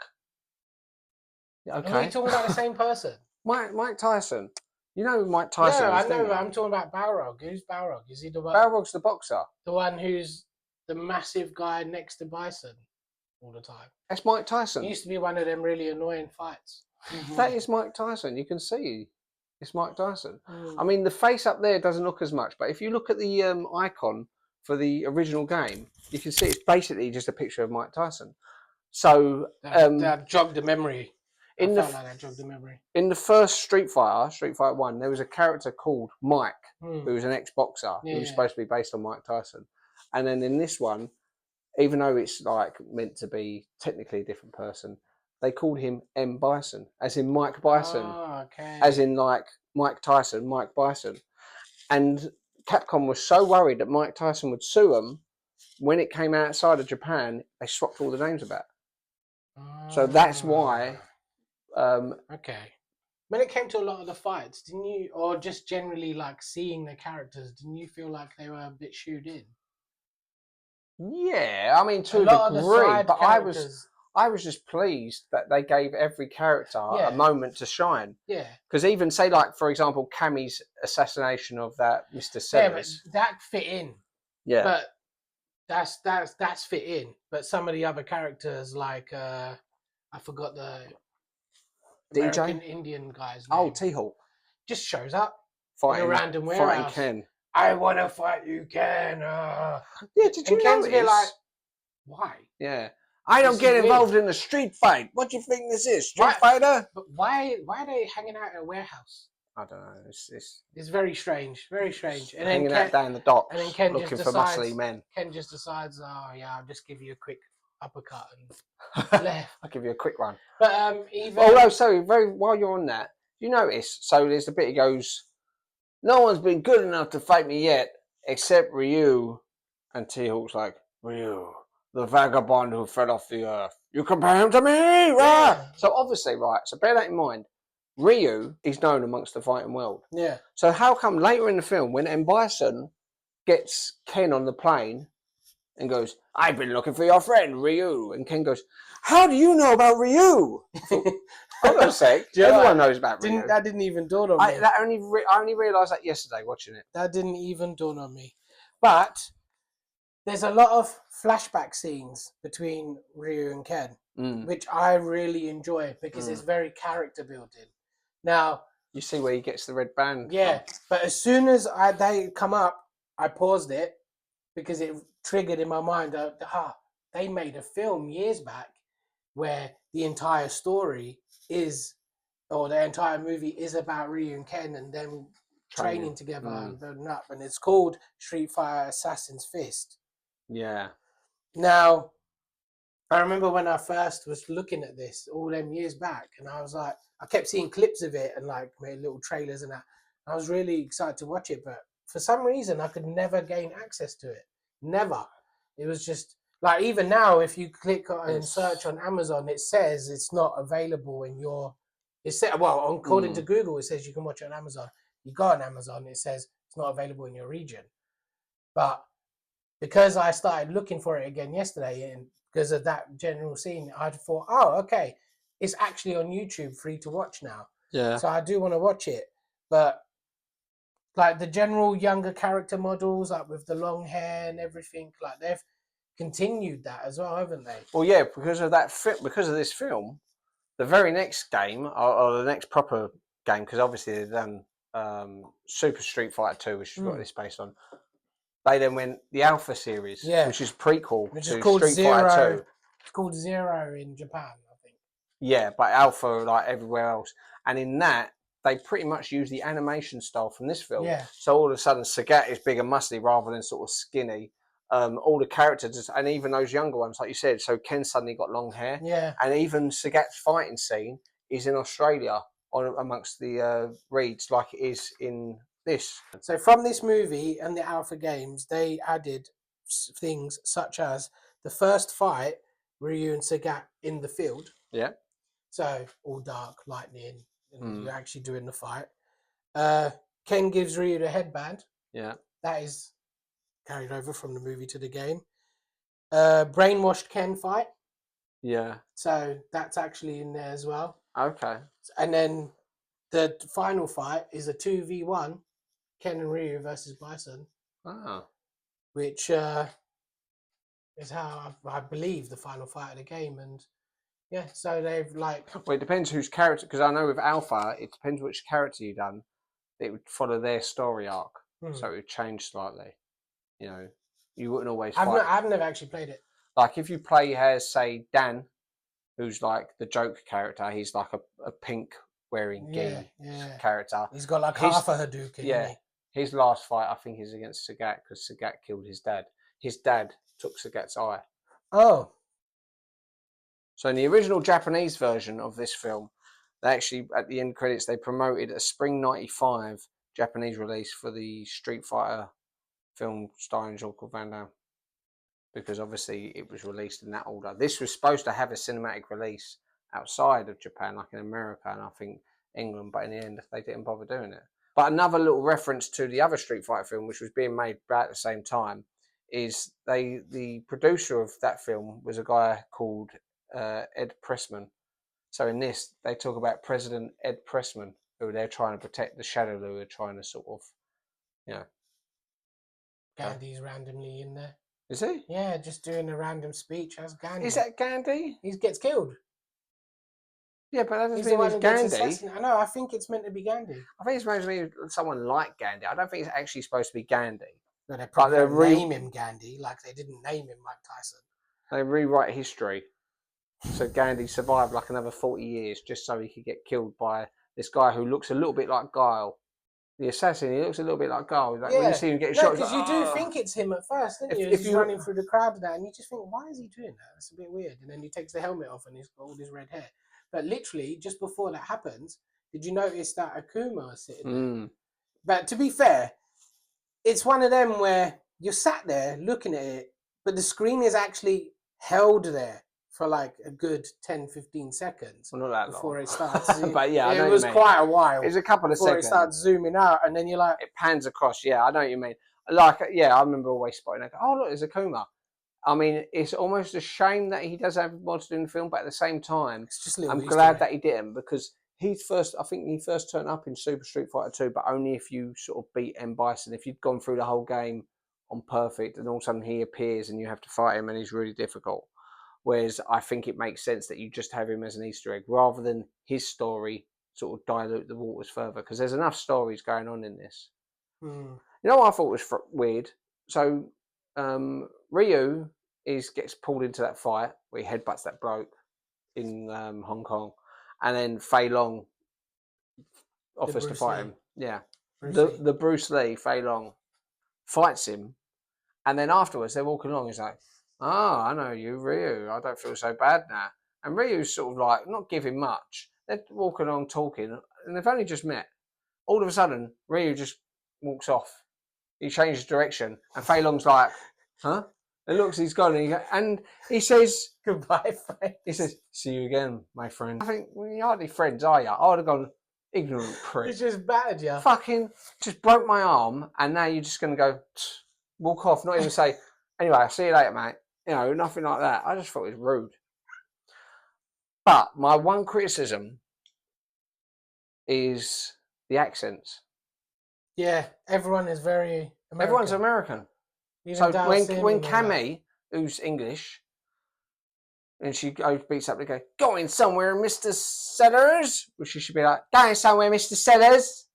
[SPEAKER 1] Okay.
[SPEAKER 2] Are we talking about the same person?
[SPEAKER 1] Mike Tyson. You know who Mike Tyson
[SPEAKER 2] No,
[SPEAKER 1] is,
[SPEAKER 2] I know, but I'm talking about Balrog. Who's Balrog? Is he the one?
[SPEAKER 1] Balrog's the boxer.
[SPEAKER 2] The one who's the massive guy next to Bison all the time.
[SPEAKER 1] That's Mike Tyson.
[SPEAKER 2] It used to be one of them really annoying fights.
[SPEAKER 1] That is Mike Tyson. You can see it's Mike Tyson. I mean, the face up there doesn't look as much, but if you look at the icon for the original game, you can see it's basically just a picture of Mike Tyson. So
[SPEAKER 2] that jogged the memory. I felt like that jogged the memory.
[SPEAKER 1] In the first Street Fighter 1, there was a character called Mike, who was an ex-boxer, who was supposed to be based on Mike Tyson. And then in this one, even though it's like meant to be technically a different person, they called him M. Bison, as in Mike Bison, as in like Mike Tyson, Mike Bison. And Capcom was so worried that Mike Tyson would sue them. When it came outside of Japan, they swapped all the names about. So that's why.
[SPEAKER 2] Okay. When it came to a lot of the fights, didn't you, or just generally like seeing the characters, didn't you feel like they were a bit shooed in?
[SPEAKER 1] Yeah, I mean to a degree, but I was just pleased that they gave every character a moment to shine.
[SPEAKER 2] Yeah.
[SPEAKER 1] Because even say like for example, Cammy's assassination of that Mr. Sellers.
[SPEAKER 2] Yeah, but that fit in.
[SPEAKER 1] Yeah.
[SPEAKER 2] But that's fit in. But some of the other characters like I forgot the American Indian guy's name.
[SPEAKER 1] Oh, T-Hawk.
[SPEAKER 2] Just shows up
[SPEAKER 1] fighting
[SPEAKER 2] in a random warehouse.
[SPEAKER 1] Fighting Ken.
[SPEAKER 2] I want to fight you, Ken.
[SPEAKER 1] Yeah, did you
[SPEAKER 2] Ken's
[SPEAKER 1] notice?
[SPEAKER 2] like, why?
[SPEAKER 1] Yeah. I don't get involved in a street fight. What do you think this is? Street Fighter?
[SPEAKER 2] But why are they hanging out in a warehouse?
[SPEAKER 1] I don't know. It's
[SPEAKER 2] very strange. Very strange. And
[SPEAKER 1] hanging out down the docks,
[SPEAKER 2] and then Ken
[SPEAKER 1] looking
[SPEAKER 2] just
[SPEAKER 1] for
[SPEAKER 2] decides,
[SPEAKER 1] muscly men.
[SPEAKER 2] Ken just decides, oh yeah, I'll just give you a quick uppercut and left.
[SPEAKER 1] I'll give you a quick one.
[SPEAKER 2] But even
[SPEAKER 1] although, sorry, while you're on that, you notice? So there's the bit he goes, "No one's been good enough to fight me yet, except Ryu," and T-Hawk's like, "Ryu, the vagabond who fell off the earth. You compare him to me?" Yeah. So obviously, right. So bear that in mind. Ryu is known amongst the fighting world.
[SPEAKER 2] Yeah.
[SPEAKER 1] So how come later in the film, when M. Bison gets Ken on the plane and goes, "I've been looking for your friend Ryu," and Ken goes, "How do you know about Ryu?" Hold on a sec. Everyone knows about Ryu.
[SPEAKER 2] That didn't even dawn on me.
[SPEAKER 1] I only realised that yesterday watching it.
[SPEAKER 2] That didn't even dawn on me. But there's a lot of flashback scenes between Ryu and Ken, which I really enjoy because it's very character building. Now
[SPEAKER 1] you see where he gets the red band.
[SPEAKER 2] Yeah, but as soon as they come up, I paused it because it triggered in my mind. They made a film years back where the entire story is, or the entire movie is about Ryu and Ken and them training together and building up, and it's called Street Fighter Assassin's Fist.
[SPEAKER 1] Yeah.
[SPEAKER 2] Now, I remember when I first was looking at this all them years back, and I was like, I kept seeing clips of it and like made little trailers and that. I was really excited to watch it, but for some reason I could never gain access to it. Never. It was just like, even now, if you click and search on Amazon, it says it's not available in your. According to Google, it says you can watch it on Amazon. You go on Amazon, it says it's not available in your region. But because I started looking for it again yesterday, and because of that general scene, I thought, oh, okay, it's actually on YouTube, free to watch now.
[SPEAKER 1] Yeah.
[SPEAKER 2] So I do want to watch it, but like the general younger character models, like with the long hair and everything, like they've continued that as well, haven't they?
[SPEAKER 1] Well, yeah, because of this film, the very next game, or the next proper game, because obviously they've done Super Street Fighter 2, which is what it's based on. They then went the Alpha series, which is prequel to Street Fighter 2.
[SPEAKER 2] It's called Zero in Japan, I think.
[SPEAKER 1] Yeah, but Alpha like everywhere else. And in that, they pretty much use the animation style from this film.
[SPEAKER 2] Yeah.
[SPEAKER 1] So all of a sudden, Sagat is big and muscly rather than sort of skinny. All the characters, and even those younger ones, like you said, so Ken suddenly got long hair.
[SPEAKER 2] Yeah.
[SPEAKER 1] And even Sagat's fighting scene is in Australia amongst the reeds, like it is in this.
[SPEAKER 2] So from this movie and the Alpha games, they added things such as the first fight, Ryu and Sagat in the field.
[SPEAKER 1] Yeah.
[SPEAKER 2] So all dark, lightning, and you're actually doing the fight. Ken gives Ryu the headband.
[SPEAKER 1] Yeah.
[SPEAKER 2] That is carried over from the movie to the game. Brainwashed Ken fight.
[SPEAKER 1] Yeah.
[SPEAKER 2] So that's actually in there as well.
[SPEAKER 1] Okay.
[SPEAKER 2] And then the final fight is a 2v1, Ken and Ryu versus Bison.
[SPEAKER 1] Oh.
[SPEAKER 2] Which is how I believe the final fight of the game. And yeah, so they've like...
[SPEAKER 1] Well, it depends whose character, because I know with Alpha, it depends which character you've done. It would follow their story arc. So it would change slightly, you know. You wouldn't always
[SPEAKER 2] I've
[SPEAKER 1] fight.
[SPEAKER 2] I've never actually played it.
[SPEAKER 1] Like if you play as, say, Dan, who's like the Joker character, he's like a pink wearing gi character.
[SPEAKER 2] He's got like half a Hadouken.
[SPEAKER 1] Yeah. His last fight, I think, is against Sagat because Sagat killed his dad. His dad took Sagat's eye.
[SPEAKER 2] Oh.
[SPEAKER 1] So in the original Japanese version of this film, they actually, at the end credits, they promoted a spring '95 Japanese release for the Street Fighter film starring Jean-Claude Van Damme. Because obviously it was released in that order. This was supposed to have a cinematic release outside of Japan, like in America and I think England, but in the end they didn't bother doing it. But another little reference to the other Street Fighter film, which was being made about at the same time, is the producer of that film was a guy called Ed Pressman. So in this, they talk about President Ed Pressman, who they're trying to protect the Shadowlaw, are trying to sort of, you know.
[SPEAKER 2] Gandhi's randomly in there.
[SPEAKER 1] Is he?
[SPEAKER 2] Yeah, just doing a random speech as Gandhi.
[SPEAKER 1] Is that Gandhi?
[SPEAKER 2] He gets killed.
[SPEAKER 1] Yeah, but that doesn't mean he's Gandhi.
[SPEAKER 2] I know, I think it's meant to be Gandhi.
[SPEAKER 1] I think it's supposed to be someone like Gandhi. I don't think it's actually supposed to be Gandhi.
[SPEAKER 2] No, they probably don't name him Gandhi, like they didn't name him Mike Tyson.
[SPEAKER 1] They rewrite history. So Gandhi survived like another 40 years just so he could get killed by this guy who looks a little bit like Guile. The assassin, he looks a little bit like Guile. Like, when you see him getting shot,
[SPEAKER 2] because you do think it's him at first, don't you? If he's running through the crowd and that, and you just think, why is he doing that? That's a bit weird. And then he takes the helmet off and he's got all this red hair. But literally, just before that happens, did you notice that Akuma was sitting there? But to be fair, it's one of them where you're sat there looking at it, but the screen is actually held there for like a good 10-15 seconds.
[SPEAKER 1] Well, not that
[SPEAKER 2] before
[SPEAKER 1] long.
[SPEAKER 2] It starts.
[SPEAKER 1] But yeah,
[SPEAKER 2] it was quite a while.
[SPEAKER 1] It was a couple of
[SPEAKER 2] before
[SPEAKER 1] seconds.
[SPEAKER 2] It starts zooming out, and then you're like,
[SPEAKER 1] it pans across. Yeah, I know what you mean. Like, yeah, I remember always spotting it. Oh, look, there's Akuma. I mean, it's almost a shame that he does have more to do in the film, but at the same time,
[SPEAKER 2] it's just
[SPEAKER 1] I'm glad that he didn't, because I think he first turned up in Super Street Fighter 2, but only if you sort of beat M. Bison. If you'd gone through the whole game on perfect, and all of a sudden he appears and you have to fight him, and he's really difficult. Whereas I think it makes sense that you just have him as an Easter egg rather than his story sort of dilute the waters further, because there's enough stories going on in this. You know what I thought was weird? So Ryu gets pulled into that fight where he headbutts that bloke in Hong Kong, and then Fei Long offers to fight him. Yeah, the Bruce Lee, Fei Long fights him, and then afterwards they're walking along. He's like, "Oh, I know you, Ryu. I don't feel so bad now." And Ryu's sort of like not giving much. They're walking along talking, and they've only just met. All of a sudden, Ryu just walks off. He changes direction, and Fei Long's like, "Huh?" And looks, he's gone, and he says,
[SPEAKER 2] "Goodbye, friend."
[SPEAKER 1] He says, "See you again, my friend." I think, well, you're hardly friends, are you? I would have gone, ignorant prick.
[SPEAKER 2] It's just battered you.
[SPEAKER 1] Fucking just broke my arm, and now you're just going to go, walk off, not even say, "Anyway, I'll see you later, mate." You know, nothing like that. I just thought it was rude. But my one criticism is the accents.
[SPEAKER 2] Yeah, everyone is very American.
[SPEAKER 1] Everyone's American.
[SPEAKER 2] Even
[SPEAKER 1] so when Cammy, who's English, and she goes, beats up the guy, "Going somewhere, Mr. Sellers," which she should be like, "Going somewhere, Mr. Sellers."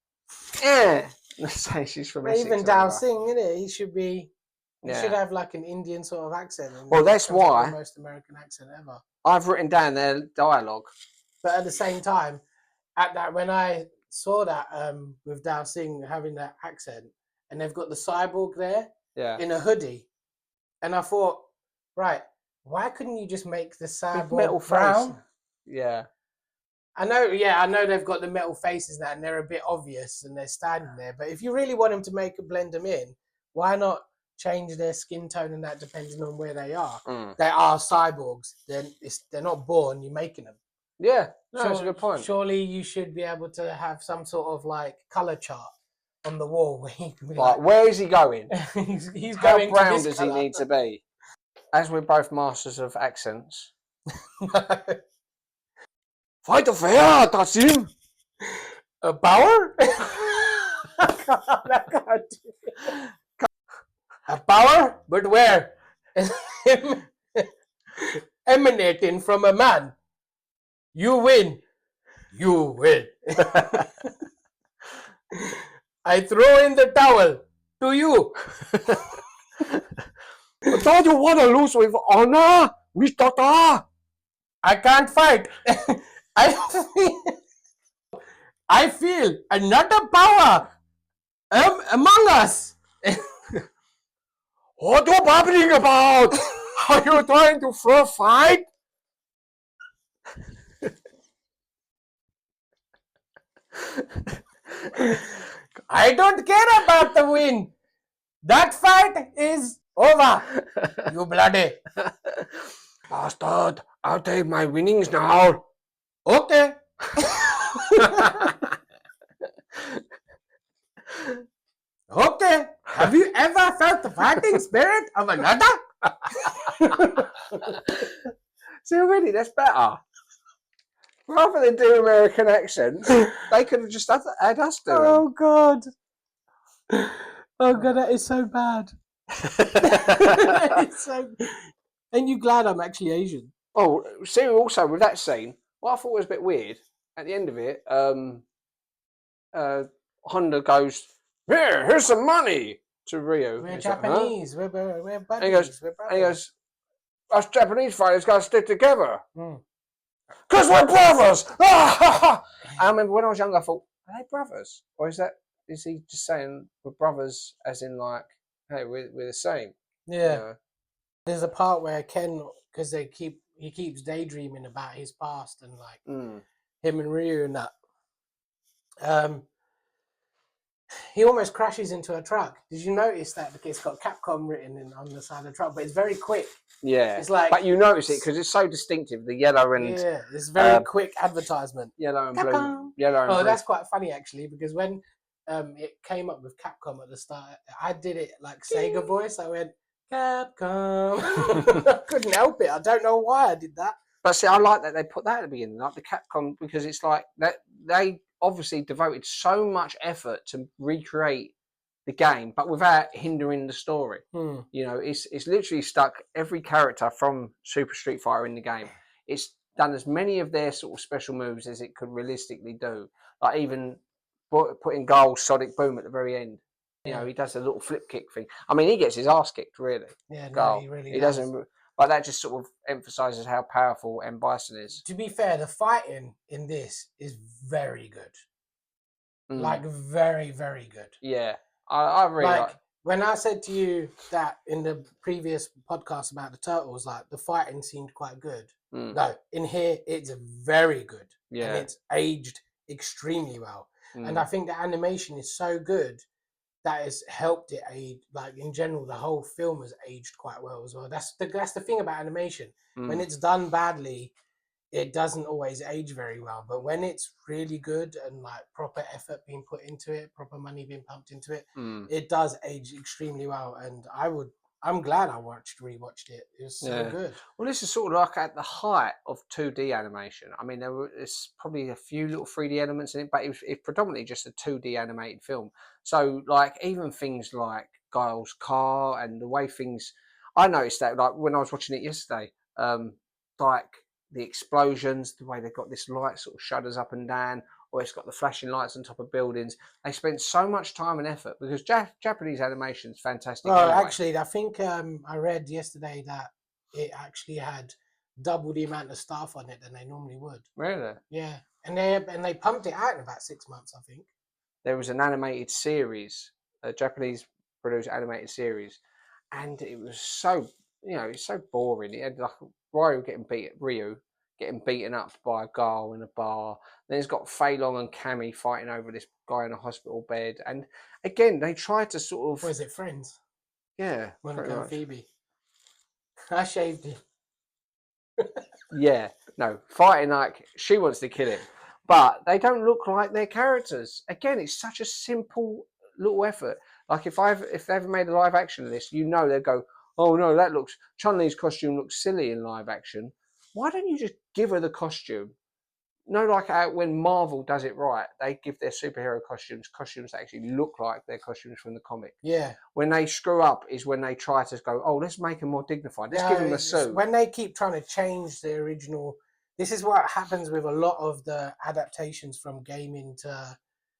[SPEAKER 1] Yeah. Let's say she's from Essex.
[SPEAKER 2] Even Dao Singh, isn't it? He should be. He should have like an Indian sort of accent.
[SPEAKER 1] Well, that's why
[SPEAKER 2] the most American accent ever.
[SPEAKER 1] I've written down their dialogue.
[SPEAKER 2] But at the same time, when I saw that with Dao Singh having that accent, and they've got the cyborg there in a hoodie, and I thought, right, why couldn't you just make the cyborg
[SPEAKER 1] metal
[SPEAKER 2] brown?
[SPEAKER 1] Face. Yeah.
[SPEAKER 2] I know they've got the metal faces now, and they're a bit obvious, and they're standing there. But if you really want them to blend them in, why not change their skin tone and that depending on where they are? They are cyborgs. They're not born. You're making them.
[SPEAKER 1] Yeah, no, that's a good point.
[SPEAKER 2] Surely you should be able to have some sort of like color chart on the wall where you can be
[SPEAKER 1] like, where is he going?
[SPEAKER 2] he's
[SPEAKER 1] How
[SPEAKER 2] going
[SPEAKER 1] brown
[SPEAKER 2] to
[SPEAKER 1] does
[SPEAKER 2] color.
[SPEAKER 1] he need to be? As we're both masters of accents. Fight of air, that's him.
[SPEAKER 2] A Bauer? A power, but where? Emanating from a man. You win. You win. I throw in the towel to you.
[SPEAKER 1] don't you want to lose with honor, with daughter?
[SPEAKER 2] I can't fight. I feel another power among us.
[SPEAKER 1] What are you babbling about? Are you trying to throw a fight?
[SPEAKER 2] I don't care about the win. That fight is over. You bloody.
[SPEAKER 1] Bastard, I'll take my winnings now.
[SPEAKER 2] Okay. Okay. Have you ever felt the fighting spirit of another?
[SPEAKER 1] See, really, that's better. Rather than do American accents, they could have just had us do them.
[SPEAKER 2] Oh God. Oh God, that is so bad. It's so... Ain't you glad I'm actually Asian?
[SPEAKER 1] Oh, see, also with that scene, what I thought was a bit weird, at the end of it, Honda goes, here's some money to Ryu.
[SPEAKER 2] We're
[SPEAKER 1] He's
[SPEAKER 2] Japanese.
[SPEAKER 1] Like, huh?
[SPEAKER 2] We're buddies.
[SPEAKER 1] And he goes,
[SPEAKER 2] we're brothers.
[SPEAKER 1] And he goes, us Japanese fighters got to stick together.
[SPEAKER 2] Mm.
[SPEAKER 1] Because we're brothers! I remember when I was younger, I thought, are they brothers? Or is he just saying we're brothers as in like, hey, we're the same?
[SPEAKER 2] Yeah.
[SPEAKER 1] You know?
[SPEAKER 2] There's a part where Ken, because he keeps daydreaming about his past and like him and Ryu and that. He almost crashes into a truck. Did you notice that? Because it's got Capcom written on the side of the truck, but it's very quick.
[SPEAKER 1] Yeah.
[SPEAKER 2] It's like,
[SPEAKER 1] but you notice it because it's so distinctive, the yellow and...
[SPEAKER 2] Yeah, it's very quick advertisement.
[SPEAKER 1] Yellow and
[SPEAKER 2] Capcom.
[SPEAKER 1] blue. Yellow and blue.
[SPEAKER 2] That's quite funny actually, because when it came up with Capcom at the start, I did it like Sega voice. I went, Capcom. I couldn't help it. I don't know why I did that.
[SPEAKER 1] But see, I like that they put that at the beginning, like the Capcom, because it's like that they obviously devoted so much effort to recreate the game, but without hindering the story. You know, it's literally stuck every character from Super Street Fighter in the game. It's done as many of their sort of special moves as it could realistically do. Like even putting Guile's Sonic Boom at the very end. You know, he does a little flip kick thing. I mean, he gets his ass kicked, really.
[SPEAKER 2] Yeah, no,
[SPEAKER 1] Guile.
[SPEAKER 2] he really
[SPEAKER 1] He
[SPEAKER 2] does.
[SPEAKER 1] doesn't. But that just sort of emphasises how powerful M. Bison is.
[SPEAKER 2] To be fair, the fighting in this is very good. Like, very, very good.
[SPEAKER 1] Yeah, I really like...
[SPEAKER 2] When I said to you that in the previous podcast about the Turtles, like, the fighting seemed quite good. No, in here, it's very good. Yeah. And it's aged extremely well. And I think the animation is so good that has helped it age. Like, in general, the whole film has aged quite well as well. That's the thing about animation. When it's done badly, it doesn't always age very well. But when it's really good and like proper effort being put into it, proper money being pumped into it, it does age extremely well. And I'm glad I rewatched it. It was so good.
[SPEAKER 1] Well, this is sort of like at the height of 2D animation. I mean, there's probably a few little 3D elements in it, but it's predominantly just a 2D animated film. So, like, even things like Guile's car and the way things... I noticed that, like, when I was watching it yesterday, like, the explosions, the way they've got this light sort of shudders up and down, or it's got the flashing lights on top of buildings. They spent so much time and effort because Japanese animation is fantastic.
[SPEAKER 2] Well,
[SPEAKER 1] anyway.
[SPEAKER 2] Actually, I think I read yesterday that it actually had double the amount of staff on it than they normally would.
[SPEAKER 1] Really?
[SPEAKER 2] Yeah, and they pumped it out in about 6 months, I think.
[SPEAKER 1] There was an animated series, a Japanese produced animated series, and it was so, it's so boring. It had like Ryu getting beaten up by a Guile in a bar. Then it's got Fei Long and Cammy fighting over this guy in a hospital bed. And again, they tried to sort of...
[SPEAKER 2] Was it Friends?
[SPEAKER 1] Yeah.
[SPEAKER 2] Monica and Phoebe. I shaved it.
[SPEAKER 1] Yeah. No, fighting like she wants to kill him. But they don't look like their characters. Again, it's such a simple little effort. Like if they ever made a live action of this, they'd go, oh no, Chun-Li's costume looks silly in live action. Why don't you just give her the costume? Like when Marvel does it right, they give their superhero costumes that actually look like their costumes from the comic.
[SPEAKER 2] Yeah.
[SPEAKER 1] When they screw up is when they try to go, oh, let's make them more dignified. Let's give them a suit.
[SPEAKER 2] When they keep trying to change the original... This is what happens with a lot of the adaptations from gaming to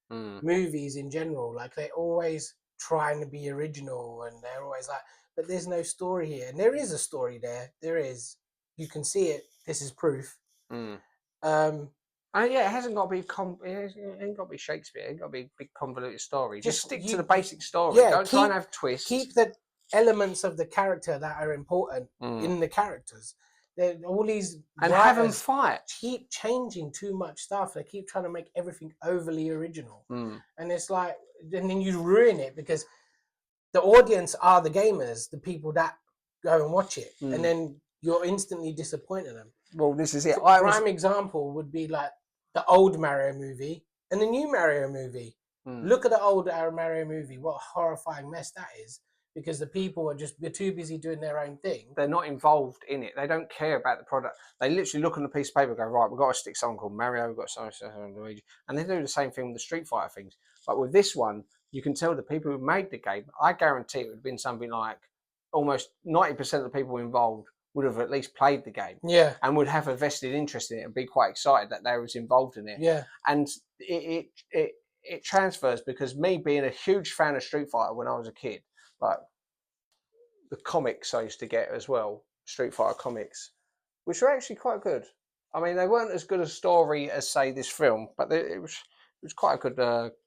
[SPEAKER 2] movies in general. Like, they're always trying to be original, and they're always like, but there's no story here. And there is a story there. There is. You can see it. This is proof.
[SPEAKER 1] Mm.
[SPEAKER 2] Um,
[SPEAKER 1] Yeah, it hasn't got to be it ain't got to be Shakespeare. It ain't got to be a big convoluted story. Just stick to the basic story.
[SPEAKER 2] Yeah,
[SPEAKER 1] Don't try and have twists.
[SPEAKER 2] Keep the elements of the character that are important in the characters. All these
[SPEAKER 1] and have them fight.
[SPEAKER 2] Keep changing too much stuff. They keep trying to make everything overly original, and it's like, and then you ruin it because the audience are the gamers, the people that go and watch it, and then you're instantly disappointing them.
[SPEAKER 1] Well, this is it.
[SPEAKER 2] Prime example would be like the old Mario movie and the new Mario movie. Look at the old Mario movie. What a horrifying mess that is. Because the people are just too busy doing their own thing.
[SPEAKER 1] They're not involved in it. They don't care about the product. They literally look on a piece of paper and go, right, we've got to stick someone called Mario, we've got someone called Luigi. And they do the same thing with the Street Fighter things. But with this one, you can tell the people who made the game, I guarantee it would have been something like almost 90% of the people involved would have at least played the game.
[SPEAKER 2] Yeah.
[SPEAKER 1] And would have a vested interest in it and be quite excited that they was involved in it.
[SPEAKER 2] Yeah.
[SPEAKER 1] And it transfers because me being a huge fan of Street Fighter when I was a kid, like the comics I used to get as well, Street Fighter comics, which were actually quite good. I mean, they weren't as good a story as, say, this film, but it was quite a good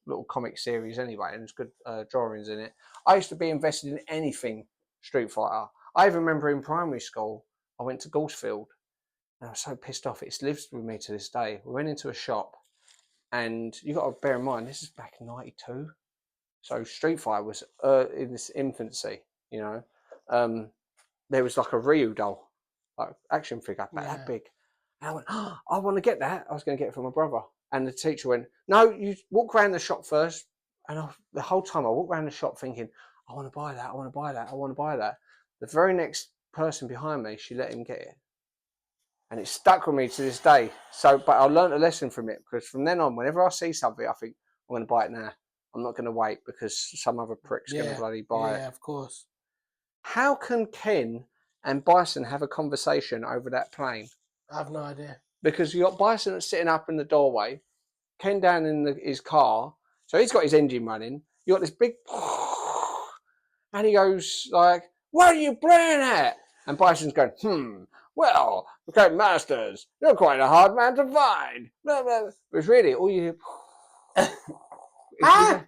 [SPEAKER 1] little comic series anyway, and there's good drawings in it. I used to be invested in anything Street Fighter. I even remember in primary school, I went to Goulsfield, and I was so pissed off. It lives with me to this day. We went into a shop, and you got to bear in mind, this is back in '92. So Street Fighter was in its infancy, you know. There was like a Ryu doll, like action figure, about that big. And I went, oh, I want to get that. I was going to get it for my brother. And the teacher went, no, you walk around the shop first. And the whole time I walked around the shop thinking, I want to buy that, I want to buy that, I want to buy that. The very next person behind me, she let him get it. And it stuck with me to this day. So, but I learned a lesson from it, because from then on, whenever I see something, I think, I'm going to buy it now. I'm not going to wait because some other prick's going to bloody buy it.
[SPEAKER 2] Yeah, of course.
[SPEAKER 1] How can Ken and Bison have a conversation over that plane?
[SPEAKER 2] I have no idea.
[SPEAKER 1] Because you got Bison sitting up in the doorway, Ken down in his car, so he's got his engine running. You got this big, and he goes like, "What are you playing at?" And Bison's going, well, okay, masters, you're quite a hard man to find. But it's really all you hear. I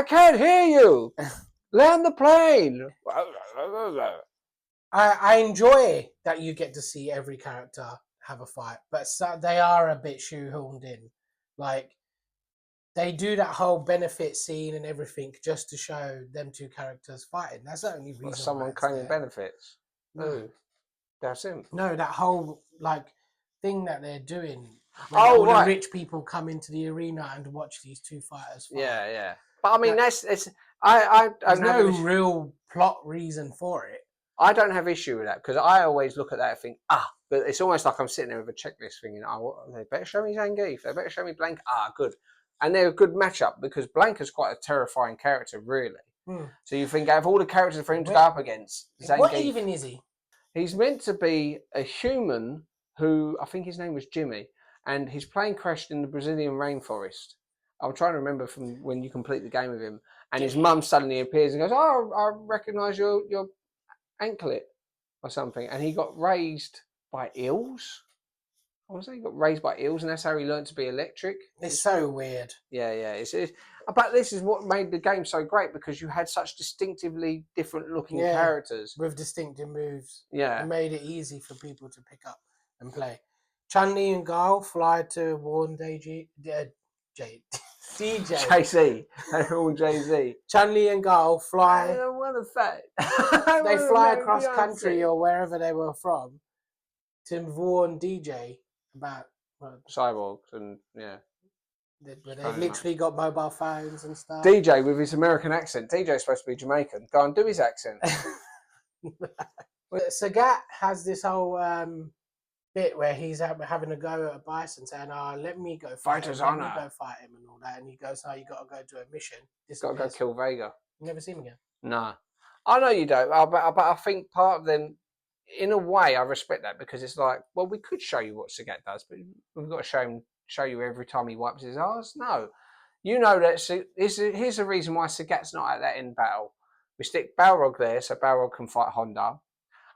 [SPEAKER 1] can't hear you. Land the plane.
[SPEAKER 2] I enjoy that you get to see every character have a fight, but they are a bit shoehorned in. Like, they do that whole benefit scene and everything just to show them two characters fighting. That's the only reason.
[SPEAKER 1] Someone claiming benefits. No, that's him.
[SPEAKER 2] No, that whole like thing that they're doing.
[SPEAKER 1] All
[SPEAKER 2] the rich people come into the arena and watch these two fighters fight.
[SPEAKER 1] Yeah. But I mean, there's
[SPEAKER 2] no real plot reason for it.
[SPEAKER 1] I don't have issue with that, because I always look at that and think, but it's almost like I'm sitting there with a checklist thinking, they better show me Zangief, they better show me Blanca. Good. And they're a good matchup, because Blanca's quite a terrifying character, really. So you think, out of all the characters for him to go up against, Zangief,
[SPEAKER 2] what even is he?
[SPEAKER 1] He's meant to be a human who, I think his name was Jimmy, and his plane crashed in the Brazilian rainforest. I'm trying to remember from when you complete the game with him, and his mum suddenly appears and goes, "Oh, I recognise your anklet," or something, and he got raised by eels. I want to say he got raised by eels, and that's how he learned to be electric.
[SPEAKER 2] It's so weird.
[SPEAKER 1] Yeah. But this is what made the game so great, because you had such distinctively different looking characters
[SPEAKER 2] with distinctive moves.
[SPEAKER 1] Yeah,
[SPEAKER 2] it made it easy for people to pick up and play. Chun-Li and Guile fly to warn JC.
[SPEAKER 1] They're all Jay-Z.
[SPEAKER 2] Chun-Li and Guile fly.
[SPEAKER 1] I don't want to fight.
[SPEAKER 2] They fly across country or wherever they were from to warn DJ about
[SPEAKER 1] cyborgs and
[SPEAKER 2] they literally got mobile phones and stuff.
[SPEAKER 1] DJ with his American accent. DJ's supposed to be Jamaican. Go and do his accent.
[SPEAKER 2] Sagat has this whole bit where he's having a go at a Bison, saying, let me go fight him. Let me go fight him and all that. And he goes, you got to go do a mission.
[SPEAKER 1] Got to go kill Vega.
[SPEAKER 2] You never see him again?
[SPEAKER 1] No. I know you don't, but I think part of them, in a way, I respect that, because it's like, well, we could show you what Sagat does, but we've got to show you every time he wipes his arse. No. You know that here's the reason why Sagat's not at that end battle We stick Balrog there, so Balrog can fight Honda.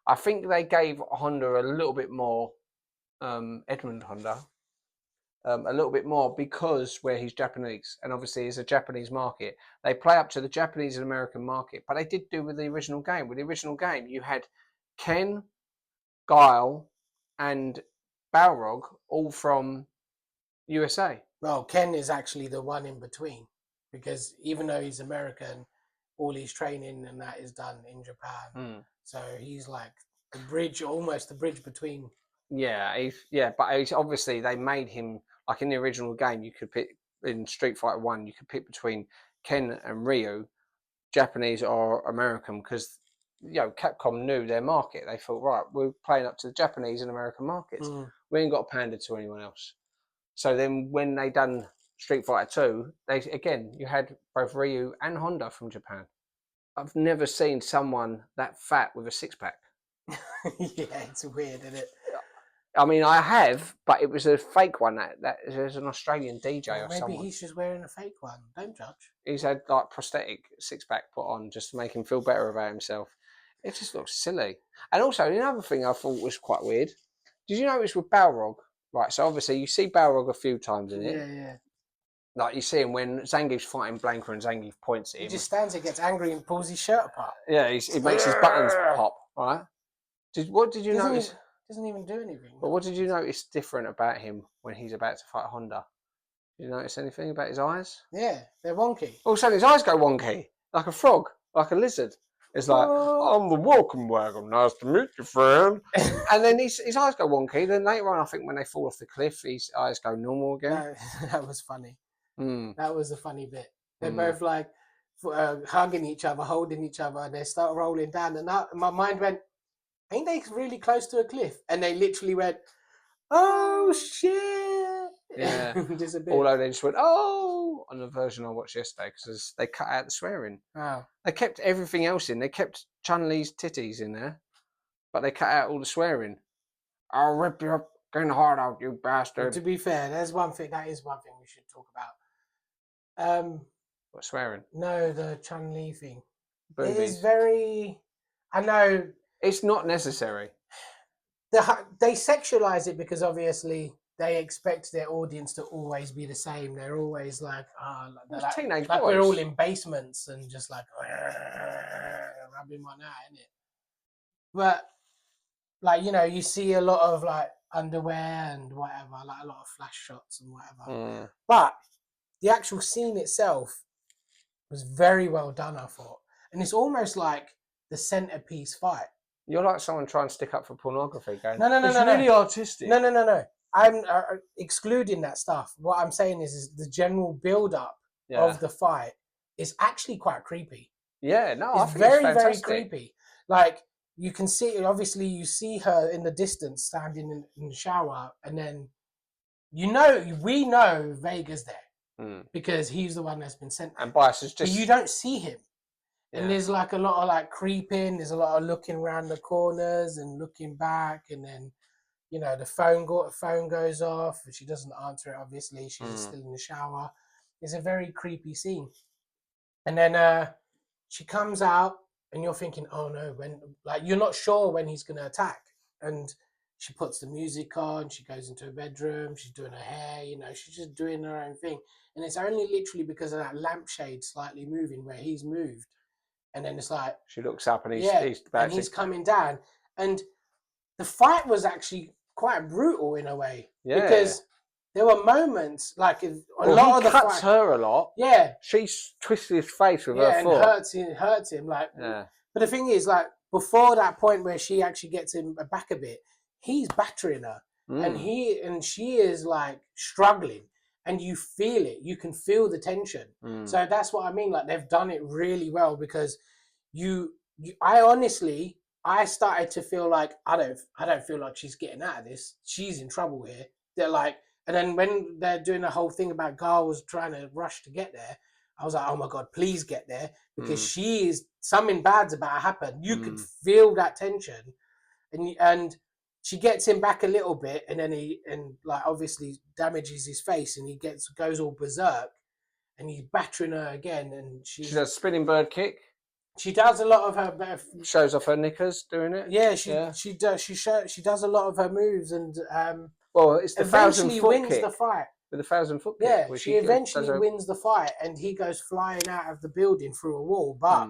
[SPEAKER 1] I think they gave Honda a little bit more, Edmund Honda, a little bit more because where he's Japanese, and obviously it's a Japanese market. They play up to the Japanese and American market, but they did do with the original game. With the original game, you had Ken, Guile, and Balrog all from USA.
[SPEAKER 2] Well, Ken is actually the one in between, because even though he's American, all his training and that is done in Japan. So he's like the bridge, almost the bridge between.
[SPEAKER 1] Yeah, but he's, obviously they made him like in the original game. You could pick in Street Fighter 1. You could pick between Ken and Ryu, Japanese or American, because Capcom knew their market. They thought, right, we're playing up to the Japanese and American markets. We ain't got to pander to anyone else. So then when they done Street Fighter 2, you had both Ryu and Honda from Japan. I've never seen someone that fat with a six-pack.
[SPEAKER 2] Yeah, it's weird, isn't it?
[SPEAKER 1] I mean, I have, but it was a fake one. That is an Australian DJ or
[SPEAKER 2] maybe
[SPEAKER 1] someone.
[SPEAKER 2] he's just wearing a fake one. Don't judge.
[SPEAKER 1] He's had like prosthetic six-pack put on just to make him feel better about himself. It just looks silly. And also, another thing I thought was quite weird. Did you notice with Balrog? Right, so obviously you see Balrog a few times in it.
[SPEAKER 2] Yeah.
[SPEAKER 1] Like you see him when Zangief's fighting Blanka and Zangief points at him.
[SPEAKER 2] He just stands there, gets angry and pulls his shirt apart.
[SPEAKER 1] Yeah, he makes his buttons pop, right? What did you notice?
[SPEAKER 2] Doesn't even do anything.
[SPEAKER 1] But what did you notice different about him when he's about to fight Honda? Did you notice anything about his eyes?
[SPEAKER 2] Yeah, they're wonky.
[SPEAKER 1] All of a sudden his eyes go wonky, like a frog, like a lizard. It's like, I'm the welcome wagon, nice to meet you, friend. And then his eyes go wonky. Then later on, I think when they fall off the cliff, his eyes go normal again.
[SPEAKER 2] That was funny. That was a funny bit. They're both like hugging each other, holding each other, and they start rolling down. And my mind went, ain't they really close to a cliff? And they literally went, oh shit!
[SPEAKER 1] Yeah. Although they just went, oh, on the version I watched yesterday, because they cut out the swearing.
[SPEAKER 2] Oh.
[SPEAKER 1] They kept everything else in. They kept Chun-Li's titties in there, but they cut out all the swearing. I'll rip your fucking heart out, you bastard.
[SPEAKER 2] But to be fair, that is one thing we should talk about.
[SPEAKER 1] What, swearing?
[SPEAKER 2] No, the Chun-Li thing.
[SPEAKER 1] Boobies.
[SPEAKER 2] It is very... I know...
[SPEAKER 1] It's not necessary.
[SPEAKER 2] They sexualize it because obviously they expect their audience to always be the same. They're always like,
[SPEAKER 1] teenage
[SPEAKER 2] like
[SPEAKER 1] boys.
[SPEAKER 2] we're all in basements and just like rubbing one out, innit? But like, you see a lot of like underwear and whatever, like a lot of flash shots and whatever. But the actual scene itself was very well done, I thought. And it's almost like the centerpiece fight.
[SPEAKER 1] You're like someone trying to stick up for pornography, going,
[SPEAKER 2] no,
[SPEAKER 1] it's really artistic.
[SPEAKER 2] No. I'm excluding that stuff. What I'm saying is the general build-up of the fight is actually quite creepy.
[SPEAKER 1] Yeah, no,
[SPEAKER 2] it's
[SPEAKER 1] I think
[SPEAKER 2] very,
[SPEAKER 1] it's fantastic.
[SPEAKER 2] very creepy. Like, you can see, obviously, you see her in the distance standing in the shower, and then we know Vega's there because he's the one that's been sent.
[SPEAKER 1] And Bison is just...
[SPEAKER 2] But you don't see him. And there's like a lot of like creeping. There's a lot of looking around the corners and looking back, and then the phone goes off, and she doesn't answer it. Obviously, she's still in the shower. It's a very creepy scene. And then she comes out, and you're thinking, oh no, you're not sure when he's gonna attack. And she puts the music on. She goes into her bedroom. She's doing her hair. She's just doing her own thing. And it's only literally because of that lampshade slightly moving where he's moved. And then it's like...
[SPEAKER 1] She looks up and he's
[SPEAKER 2] coming down. And the fight was actually quite brutal in a way.
[SPEAKER 1] Yeah.
[SPEAKER 2] Because there were moments, like a lot of the fight...
[SPEAKER 1] He cuts her a lot.
[SPEAKER 2] Yeah.
[SPEAKER 1] She twists his face with her foot.
[SPEAKER 2] And hurts him. Like,
[SPEAKER 1] yeah.
[SPEAKER 2] But the thing is, like, before that point where she actually gets him back a bit, he's battering her. And she is, like, struggling. And you feel it. You can feel the tension. So that's what I mean. Like, they've done it really well because I started to feel like I don't feel like she's getting out of this. She's in trouble here. They're like, and then when they're doing the whole thing about Guile was trying to rush to get there, I was like, oh my God, please get there because she is something bad's about to happen. You could feel that tension, and she gets him back a little bit, and then he obviously damages his face, and he goes all berserk, and he's battering her again, and she
[SPEAKER 1] does a spinning bird kick.
[SPEAKER 2] She does a lot of her.
[SPEAKER 1] Shows off her knickers doing it.
[SPEAKER 2] Yeah, she does. She does a lot of her moves, and
[SPEAKER 1] well, it's the
[SPEAKER 2] eventually
[SPEAKER 1] 1,000-foot
[SPEAKER 2] wins
[SPEAKER 1] kick.
[SPEAKER 2] the fight.
[SPEAKER 1] With the 1,000-foot kick.
[SPEAKER 2] Yeah,
[SPEAKER 1] Where
[SPEAKER 2] she eventually wins the fight, and he goes flying out of the building through a wall, but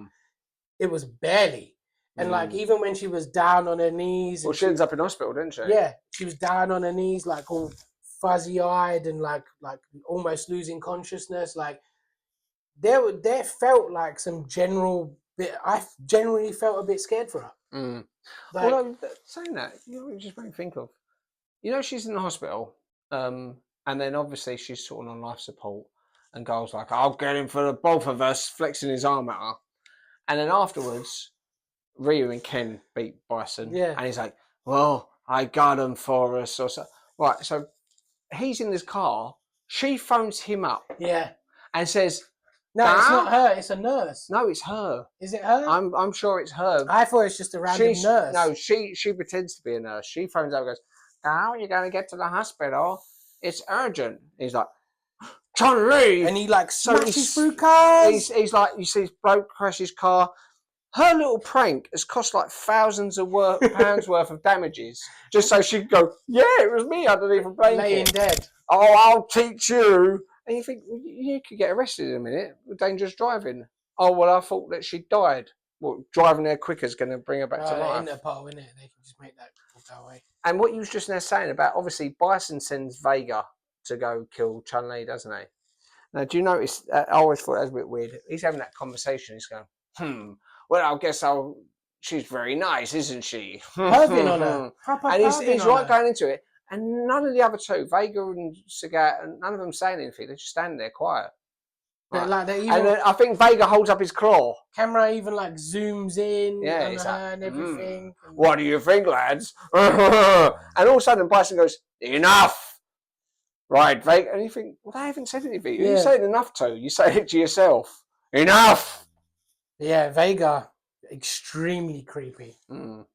[SPEAKER 2] it was barely. And like even when she was down on her knees,
[SPEAKER 1] well, she ends up in hospital, didn't she?
[SPEAKER 2] Yeah, she was down on her knees, like all fuzzy-eyed and like almost losing consciousness. Like there felt like some general bit. I generally felt a bit scared for her.
[SPEAKER 1] Like, well, saying that, you know, what it just made me think of. You know, she's in the hospital, and then obviously she's sort of on life support, and Guile's like, "I'll get him for the both of us," flexing his arm at her, and then afterwards, Ryu and Ken beat Bison, and he's like, "Well, I got him for us," or so. Right, so he's in this car. She phones him up, and says,
[SPEAKER 2] "No, it's not her. It's a nurse."
[SPEAKER 1] No, it's her.
[SPEAKER 2] Is it her?
[SPEAKER 1] I'm sure it's her.
[SPEAKER 2] I thought it's just a random nurse.
[SPEAKER 1] No, she pretends to be a nurse. She phones up and goes, "How are you going to get to the hospital? It's urgent." He's like, "Chun-Li!"
[SPEAKER 2] And he like smashes through cars.
[SPEAKER 1] He's like, you see this bloke crash his car. Her little prank has cost like thousands of pounds worth of damages just so she could go, "Yeah, it was me. I didn't even blame
[SPEAKER 2] laying dead.
[SPEAKER 1] Oh, I'll teach you." And you think, well, you could get arrested in a minute with dangerous driving. Oh, well, I thought that she died. Well, driving there quicker is going to bring her back to life.
[SPEAKER 2] Interpol, innit? They can just make that go away.
[SPEAKER 1] And what you was just now saying about, obviously, Bison sends Vega to go kill Chun-Li, doesn't he? Now, do you notice, I always thought that was a bit weird. He's having that conversation. He's going, well, I guess she's very nice, isn't she?
[SPEAKER 2] Perving on her. Proper
[SPEAKER 1] and he's right going into it. And none of the other two, Vega and Sagat, and none of them saying anything. They're just standing there quiet.
[SPEAKER 2] Right. Like
[SPEAKER 1] and then I think Vega holds up his claw.
[SPEAKER 2] Camera even like zooms in on her and everything.
[SPEAKER 1] What do you think, lads? And all of a sudden Bison goes, "Enough!" Right, Vega. And you think, well, they haven't said anything. You say it enough to. You say it to yourself. Enough!
[SPEAKER 2] Yeah, Vega, extremely creepy.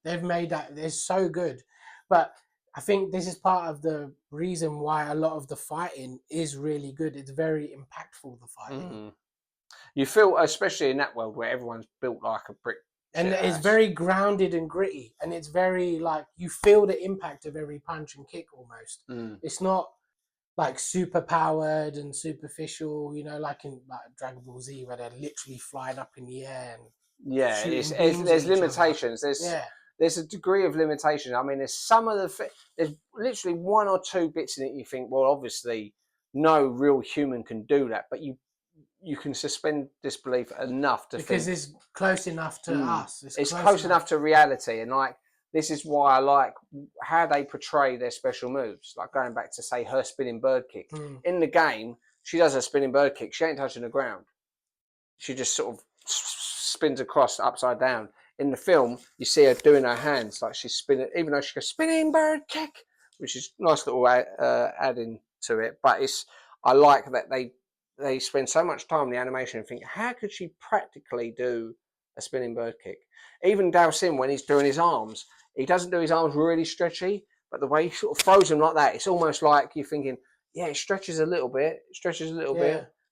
[SPEAKER 2] They've made that. They're so good. But I think this is part of the reason why a lot of the fighting is really good. It's very impactful, the fighting.
[SPEAKER 1] You feel, especially in that world where everyone's built like a brick.
[SPEAKER 2] And it's very grounded and gritty. And it's very, like, you feel the impact of every punch and kick almost. It's not, like, super powered and superficial, you know, like in Dragon Ball Z, where they're literally flying up in the air. And
[SPEAKER 1] there's limitations. There's a degree of limitation. I mean, there's literally one or two bits in it you think, well, obviously no real human can do that, but you can suspend disbelief enough to
[SPEAKER 2] because it's close enough to us.
[SPEAKER 1] It's close enough to reality, and like this is why I like how they portray their special moves. Like going back to say her spinning bird kick in the game, she does a spinning bird kick. She ain't touching the ground. She just sort of spins across upside down. In the film, you see her doing her hands like she's spinning, even though she goes spinning bird kick, which is a nice little adding to it. But I like that they spend so much time in the animation and think, how could she practically do a spinning bird kick? Even Dao Sim, when he's doing his arms, he doesn't do his arms really stretchy, but the way he sort of throws them like that, it's almost like you're thinking, yeah, it stretches a little bit,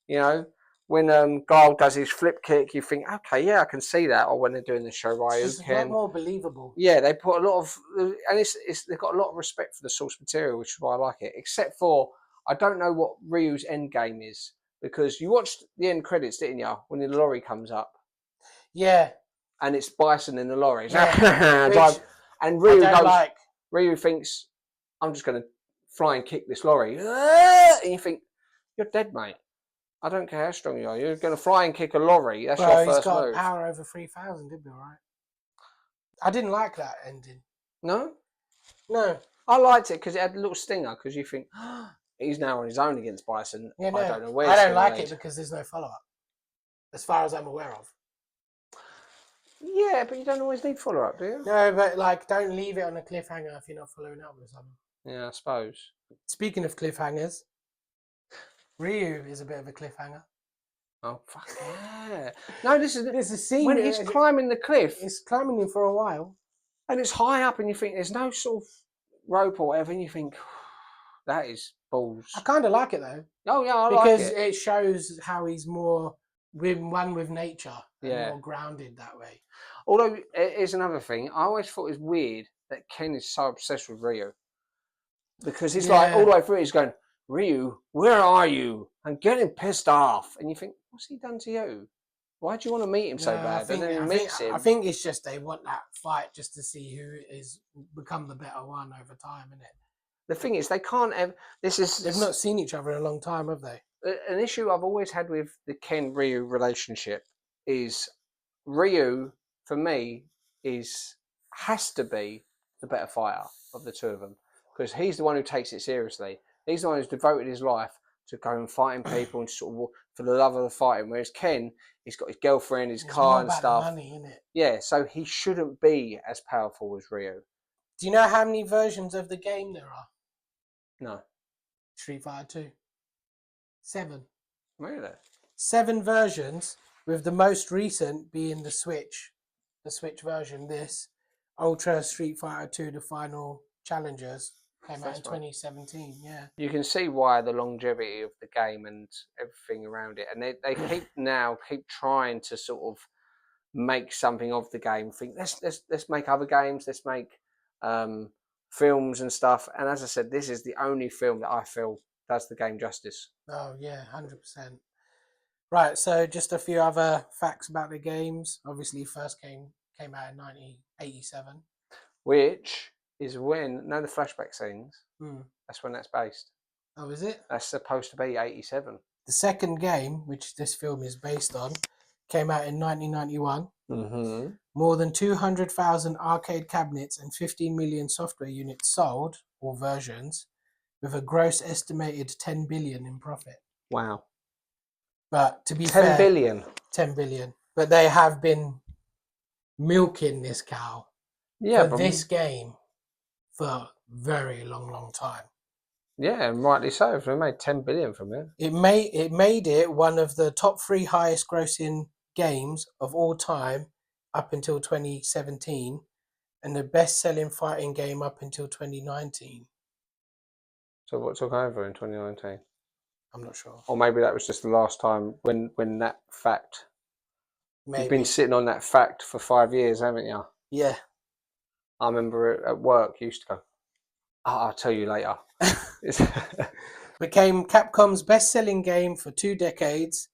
[SPEAKER 1] you know. When Guile does his flip kick, you think, okay, yeah, I can see that. Or when they're doing the Shoryu,
[SPEAKER 2] it's a lot more believable.
[SPEAKER 1] Yeah, they put a lot of, and they've got a lot of respect for the source material, which is why I like it. Except for, I don't know what Ryu's end game is, because you watched the end credits, didn't you? When the lorry comes up.
[SPEAKER 2] Yeah.
[SPEAKER 1] And it's Bison in the lorry.
[SPEAKER 2] Yeah.
[SPEAKER 1] And Ryu thinks, I'm just going to fly and kick this lorry. And you think, you're dead, mate. I don't care how strong you are. You're going to fly and kick a lorry. That's your first move.
[SPEAKER 2] He's got power over 3,000, didn't he, right? I didn't like that ending.
[SPEAKER 1] No?
[SPEAKER 2] No.
[SPEAKER 1] I liked it because it had a little stinger, because you think, he's now on his own against Bison.
[SPEAKER 2] Yeah, no.
[SPEAKER 1] I don't know where.
[SPEAKER 2] I don't like it because there's no follow-up, as far as I'm aware of.
[SPEAKER 1] Yeah, but you don't always need follow-up, do you?
[SPEAKER 2] No, but like, don't leave it on a cliffhanger if you're not following up with something.
[SPEAKER 1] Yeah, I suppose.
[SPEAKER 2] Speaking of cliffhangers, Ryu is a bit of a cliffhanger.
[SPEAKER 1] Oh, fuck yeah. No, there's a
[SPEAKER 2] scene
[SPEAKER 1] when he's climbing the cliff.
[SPEAKER 2] He's climbing it for a while.
[SPEAKER 1] And it's high up and you think there's no sort of rope or whatever, and you think, that is balls.
[SPEAKER 2] I kind of like it though.
[SPEAKER 1] Oh, yeah, I like it.
[SPEAKER 2] Because it shows how he's more with nature and
[SPEAKER 1] Yeah.
[SPEAKER 2] more grounded that way.
[SPEAKER 1] Although, here's another thing. I always thought it was weird that Ken is so obsessed with Ryu. Because it's like, all the way through, he's going, Ryu, where are you? I'm getting pissed off. And you think, what's he done to you? Why do you want to meet him so bad? And then he meets him.
[SPEAKER 2] I think it's just they want that fight just to see who is become the better one over time, isn't it?
[SPEAKER 1] The thing is, they can't ever.
[SPEAKER 2] They've not seen each other in a long time, have they?
[SPEAKER 1] An issue I've always had with the Ken Ryu relationship is Ryu, for me, has to be the better fighter of the two of them, because he's the one who takes it seriously. He's the one who's devoted his life to going fighting people and sort of for the love of the fighting. Whereas Ken, he's got his girlfriend, his car and stuff.
[SPEAKER 2] Money, isn't it?
[SPEAKER 1] Yeah, so he shouldn't be as powerful as Ryu.
[SPEAKER 2] Do you know how many versions of the game there are?
[SPEAKER 1] No.
[SPEAKER 2] Street Fighter 2. 7.
[SPEAKER 1] Really?
[SPEAKER 2] 7 versions, with the most recent being the Switch version. This Ultra Street Fighter 2, the final challengers, came out in 2017. Yeah,
[SPEAKER 1] you can see why the longevity of the game and everything around it, and they keep trying to sort of make something of the game. Think let's make other games, let's make films and stuff. And as I said, this is the only film that I feel does the game justice.
[SPEAKER 2] Oh yeah, 100%. Right, so just a few other facts about the games. Obviously, first came out in 1987,
[SPEAKER 1] which is when the flashback scenes. That's when that's based.
[SPEAKER 2] Oh, is it?
[SPEAKER 1] That's supposed to be 87.
[SPEAKER 2] The second game, which this film is based on, came out in 1991.
[SPEAKER 1] Mm-hmm.
[SPEAKER 2] More than 200,000 arcade cabinets and 15 million software units sold, or versions, with a gross estimated 10 billion in profit.
[SPEAKER 1] Wow.
[SPEAKER 2] But to be
[SPEAKER 1] 10
[SPEAKER 2] fair,
[SPEAKER 1] billion.
[SPEAKER 2] 10 billion. But they have been milking this cow for this game for a very long time.
[SPEAKER 1] Yeah, and rightly so. If they made 10 billion from it.
[SPEAKER 2] It made it one of the top 3 highest grossing games of all time up until 2017, and the best-selling fighting game up until 2019.
[SPEAKER 1] So what took over in 2019?
[SPEAKER 2] I'm not sure.
[SPEAKER 1] Or maybe that was just the last time when that fact.
[SPEAKER 2] Maybe.
[SPEAKER 1] You've been sitting on that fact for 5 years, haven't you?
[SPEAKER 2] Yeah.
[SPEAKER 1] I remember at work, you used to go, I'll tell you later.
[SPEAKER 2] Became Capcom's best-selling game for 2 decades.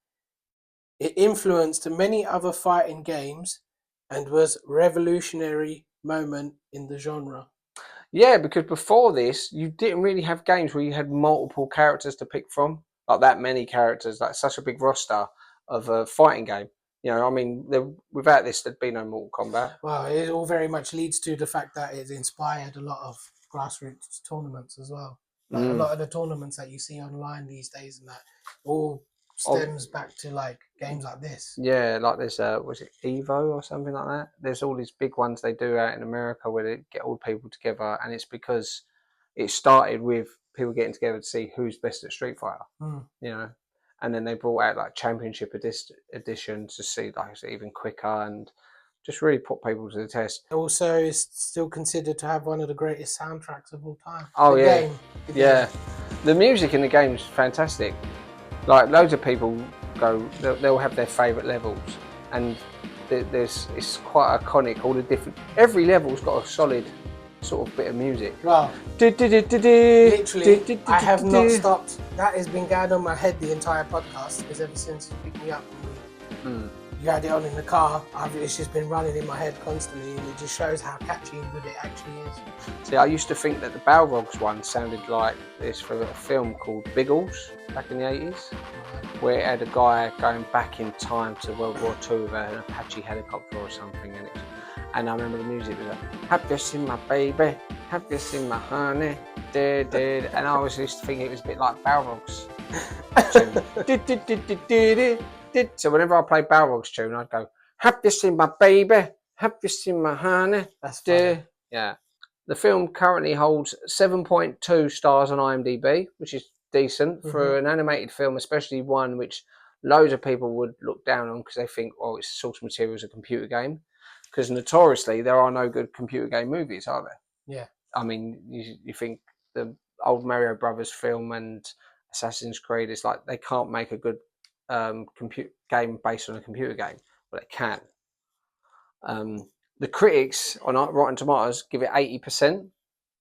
[SPEAKER 2] It influenced many other fighting games and was a revolutionary moment in the genre.
[SPEAKER 1] Yeah, because before this, you didn't really have games where you had multiple characters to pick from, like that many characters, like such a big roster of a fighting game. You know, I mean, without this, there'd be no Mortal Kombat.
[SPEAKER 2] Well, it all very much leads to the fact that it inspired a lot of grassroots tournaments as well. Like a lot of the tournaments that you see online these days and that all stems back to like games like this.
[SPEAKER 1] Yeah, like there's was it Evo or something like that? There's all these big ones they do out in America where they get all the people together, and it's because it started with people getting together to see who's best at Street Fighter. You know, and then they brought out like Championship edition to see like it's even quicker and just really put people to the test.
[SPEAKER 2] Also, it's still considered to have one of the greatest soundtracks of all time.
[SPEAKER 1] Oh yeah, yeah. The music in the game is fantastic. Like loads of people go, they'll have their favourite levels, and it's quite iconic. All the different, every level's got a solid sort of bit of music.
[SPEAKER 2] Wow. Literally, I have not stopped. That has been going on my head the entire podcast, because ever since you picked me up, you had it on in the car. It's just been running in my head constantly, and it just shows how catchy and good it actually is.
[SPEAKER 1] See, I used to think that the Balrogs one sounded like this for a film called Biggles back in the 80s, where it had a guy going back in time to World War II with an Apache helicopter or something, and I remember the music was like, have you seen my baby? Have you seen my honey? And I always used to think it was a bit like Balrog's tune. So whenever I play Balrog's tune, I'd go, have you seen my baby? Have you seen my honey?
[SPEAKER 2] That's funny.
[SPEAKER 1] Yeah. The film currently holds 7.2 stars on IMDb, which is decent for an animated film, especially one which loads of people would look down on because they think, oh, it's source material as a computer game. Because notoriously, there are no good computer game movies, are there?
[SPEAKER 2] Yeah.
[SPEAKER 1] I mean, you think the old Mario Brothers film and Assassin's Creed, it's like they can't make a good game based on a computer game. Well, it can. The critics on Rotten Tomatoes give it 80%,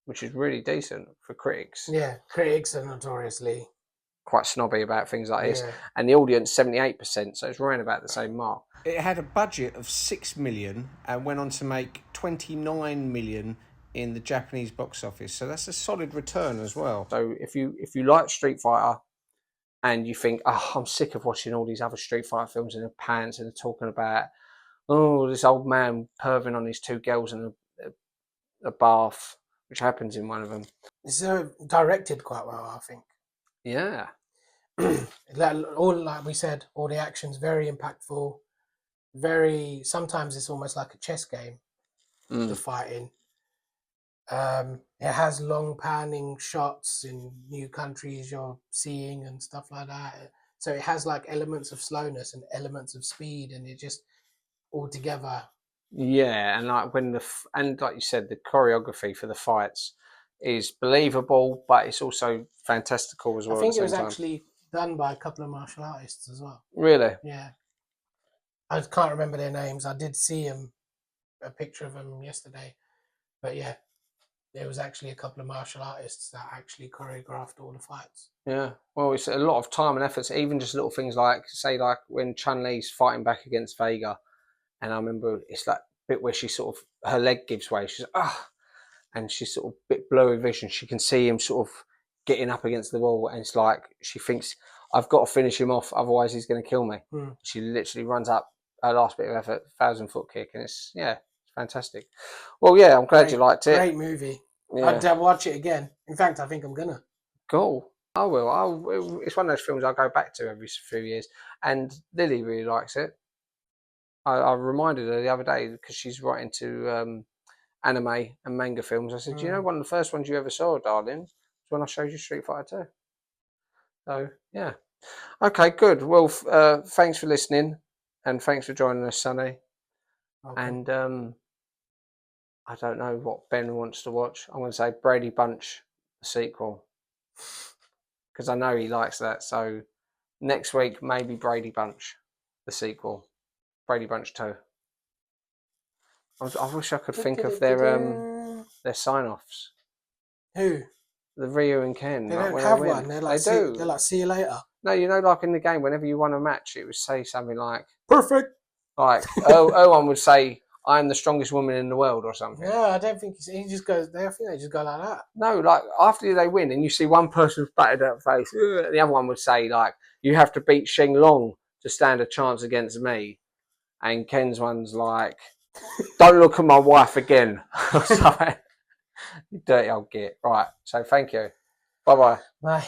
[SPEAKER 1] which is really decent for critics.
[SPEAKER 2] Yeah, critics are notoriously
[SPEAKER 1] quite snobby about things like this, and the audience 78%, so it's around about the same mark. It had a budget of 6 million and went on to make 29 million in the Japanese box office, so that's a solid return as well. So if you like Street Fighter and you think, oh, I'm sick of watching all these other Street Fighter films in the pants and they're talking about, oh, this old man perving on these two girls in a bath, which happens in one of them.
[SPEAKER 2] It's directed quite well, I think.
[SPEAKER 1] Yeah.
[SPEAKER 2] Like we said, all the action's very impactful. Sometimes it's almost like a chess game, the fighting. It has long panning shots in new countries you're seeing and stuff like that. So it has like elements of slowness and elements of speed, and it just all together.
[SPEAKER 1] Yeah, and like like you said, the choreography for the fights is believable, but it's also fantastical as well.
[SPEAKER 2] I think it was actually done by a couple of martial artists as well.
[SPEAKER 1] Really?
[SPEAKER 2] Yeah. I can't remember their names. I did see a picture of them yesterday, but yeah, there was actually a couple of martial artists that actually choreographed all the fights.
[SPEAKER 1] Yeah, well, it's a lot of time and effort. Even just little things like, say, like when Chun-Li's fighting back against Vega, and I remember it's that bit where she sort of her leg gives way. She's and she's sort of a bit blurry vision. She can see him sort of getting up against the wall, and it's like she thinks, I've got to finish him off, otherwise he's going to kill me. She literally runs up her last bit of effort, 1,000-foot kick, and it's fantastic. Well, yeah, I'm glad you liked it.
[SPEAKER 2] Great movie. Yeah. I'd watch it again. In fact, I think I'm gonna.
[SPEAKER 1] Cool. I will. It's one of those films I go back to every few years, and Lily really likes it. I reminded her the other day because she's right into anime and manga films. I said, "Do you know one of the first ones you ever saw, darling, was when I showed you Street Fighter 2." So yeah. Okay, good. Well, thanks for listening, and thanks for joining us, Sonny. Okay. And I don't know what Ben wants to watch. I'm going to say Brady Bunch, the sequel, because I know he likes that. So next week, maybe Brady Bunch, the sequel, Brady Bunch 2. I wish I could think of their sign-offs.
[SPEAKER 2] Who?
[SPEAKER 1] The Ryu and Ken.
[SPEAKER 2] They don't have one. They're like, They're like, see you later.
[SPEAKER 1] No, you know, like in the game, whenever you won a match, it would say something like,
[SPEAKER 2] perfect.
[SPEAKER 1] Like, Owen would say, I am the strongest woman in the world or something.
[SPEAKER 2] No, I don't think he just goes, I think they just go like that.
[SPEAKER 1] No, like after they win and you see one person's battered out face, the other one would say, like, you have to beat Sheng Long to stand a chance against me. And Ken's one's like, don't look at my wife again. You dirty old git. Right. So thank you. Bye-bye.
[SPEAKER 2] Bye.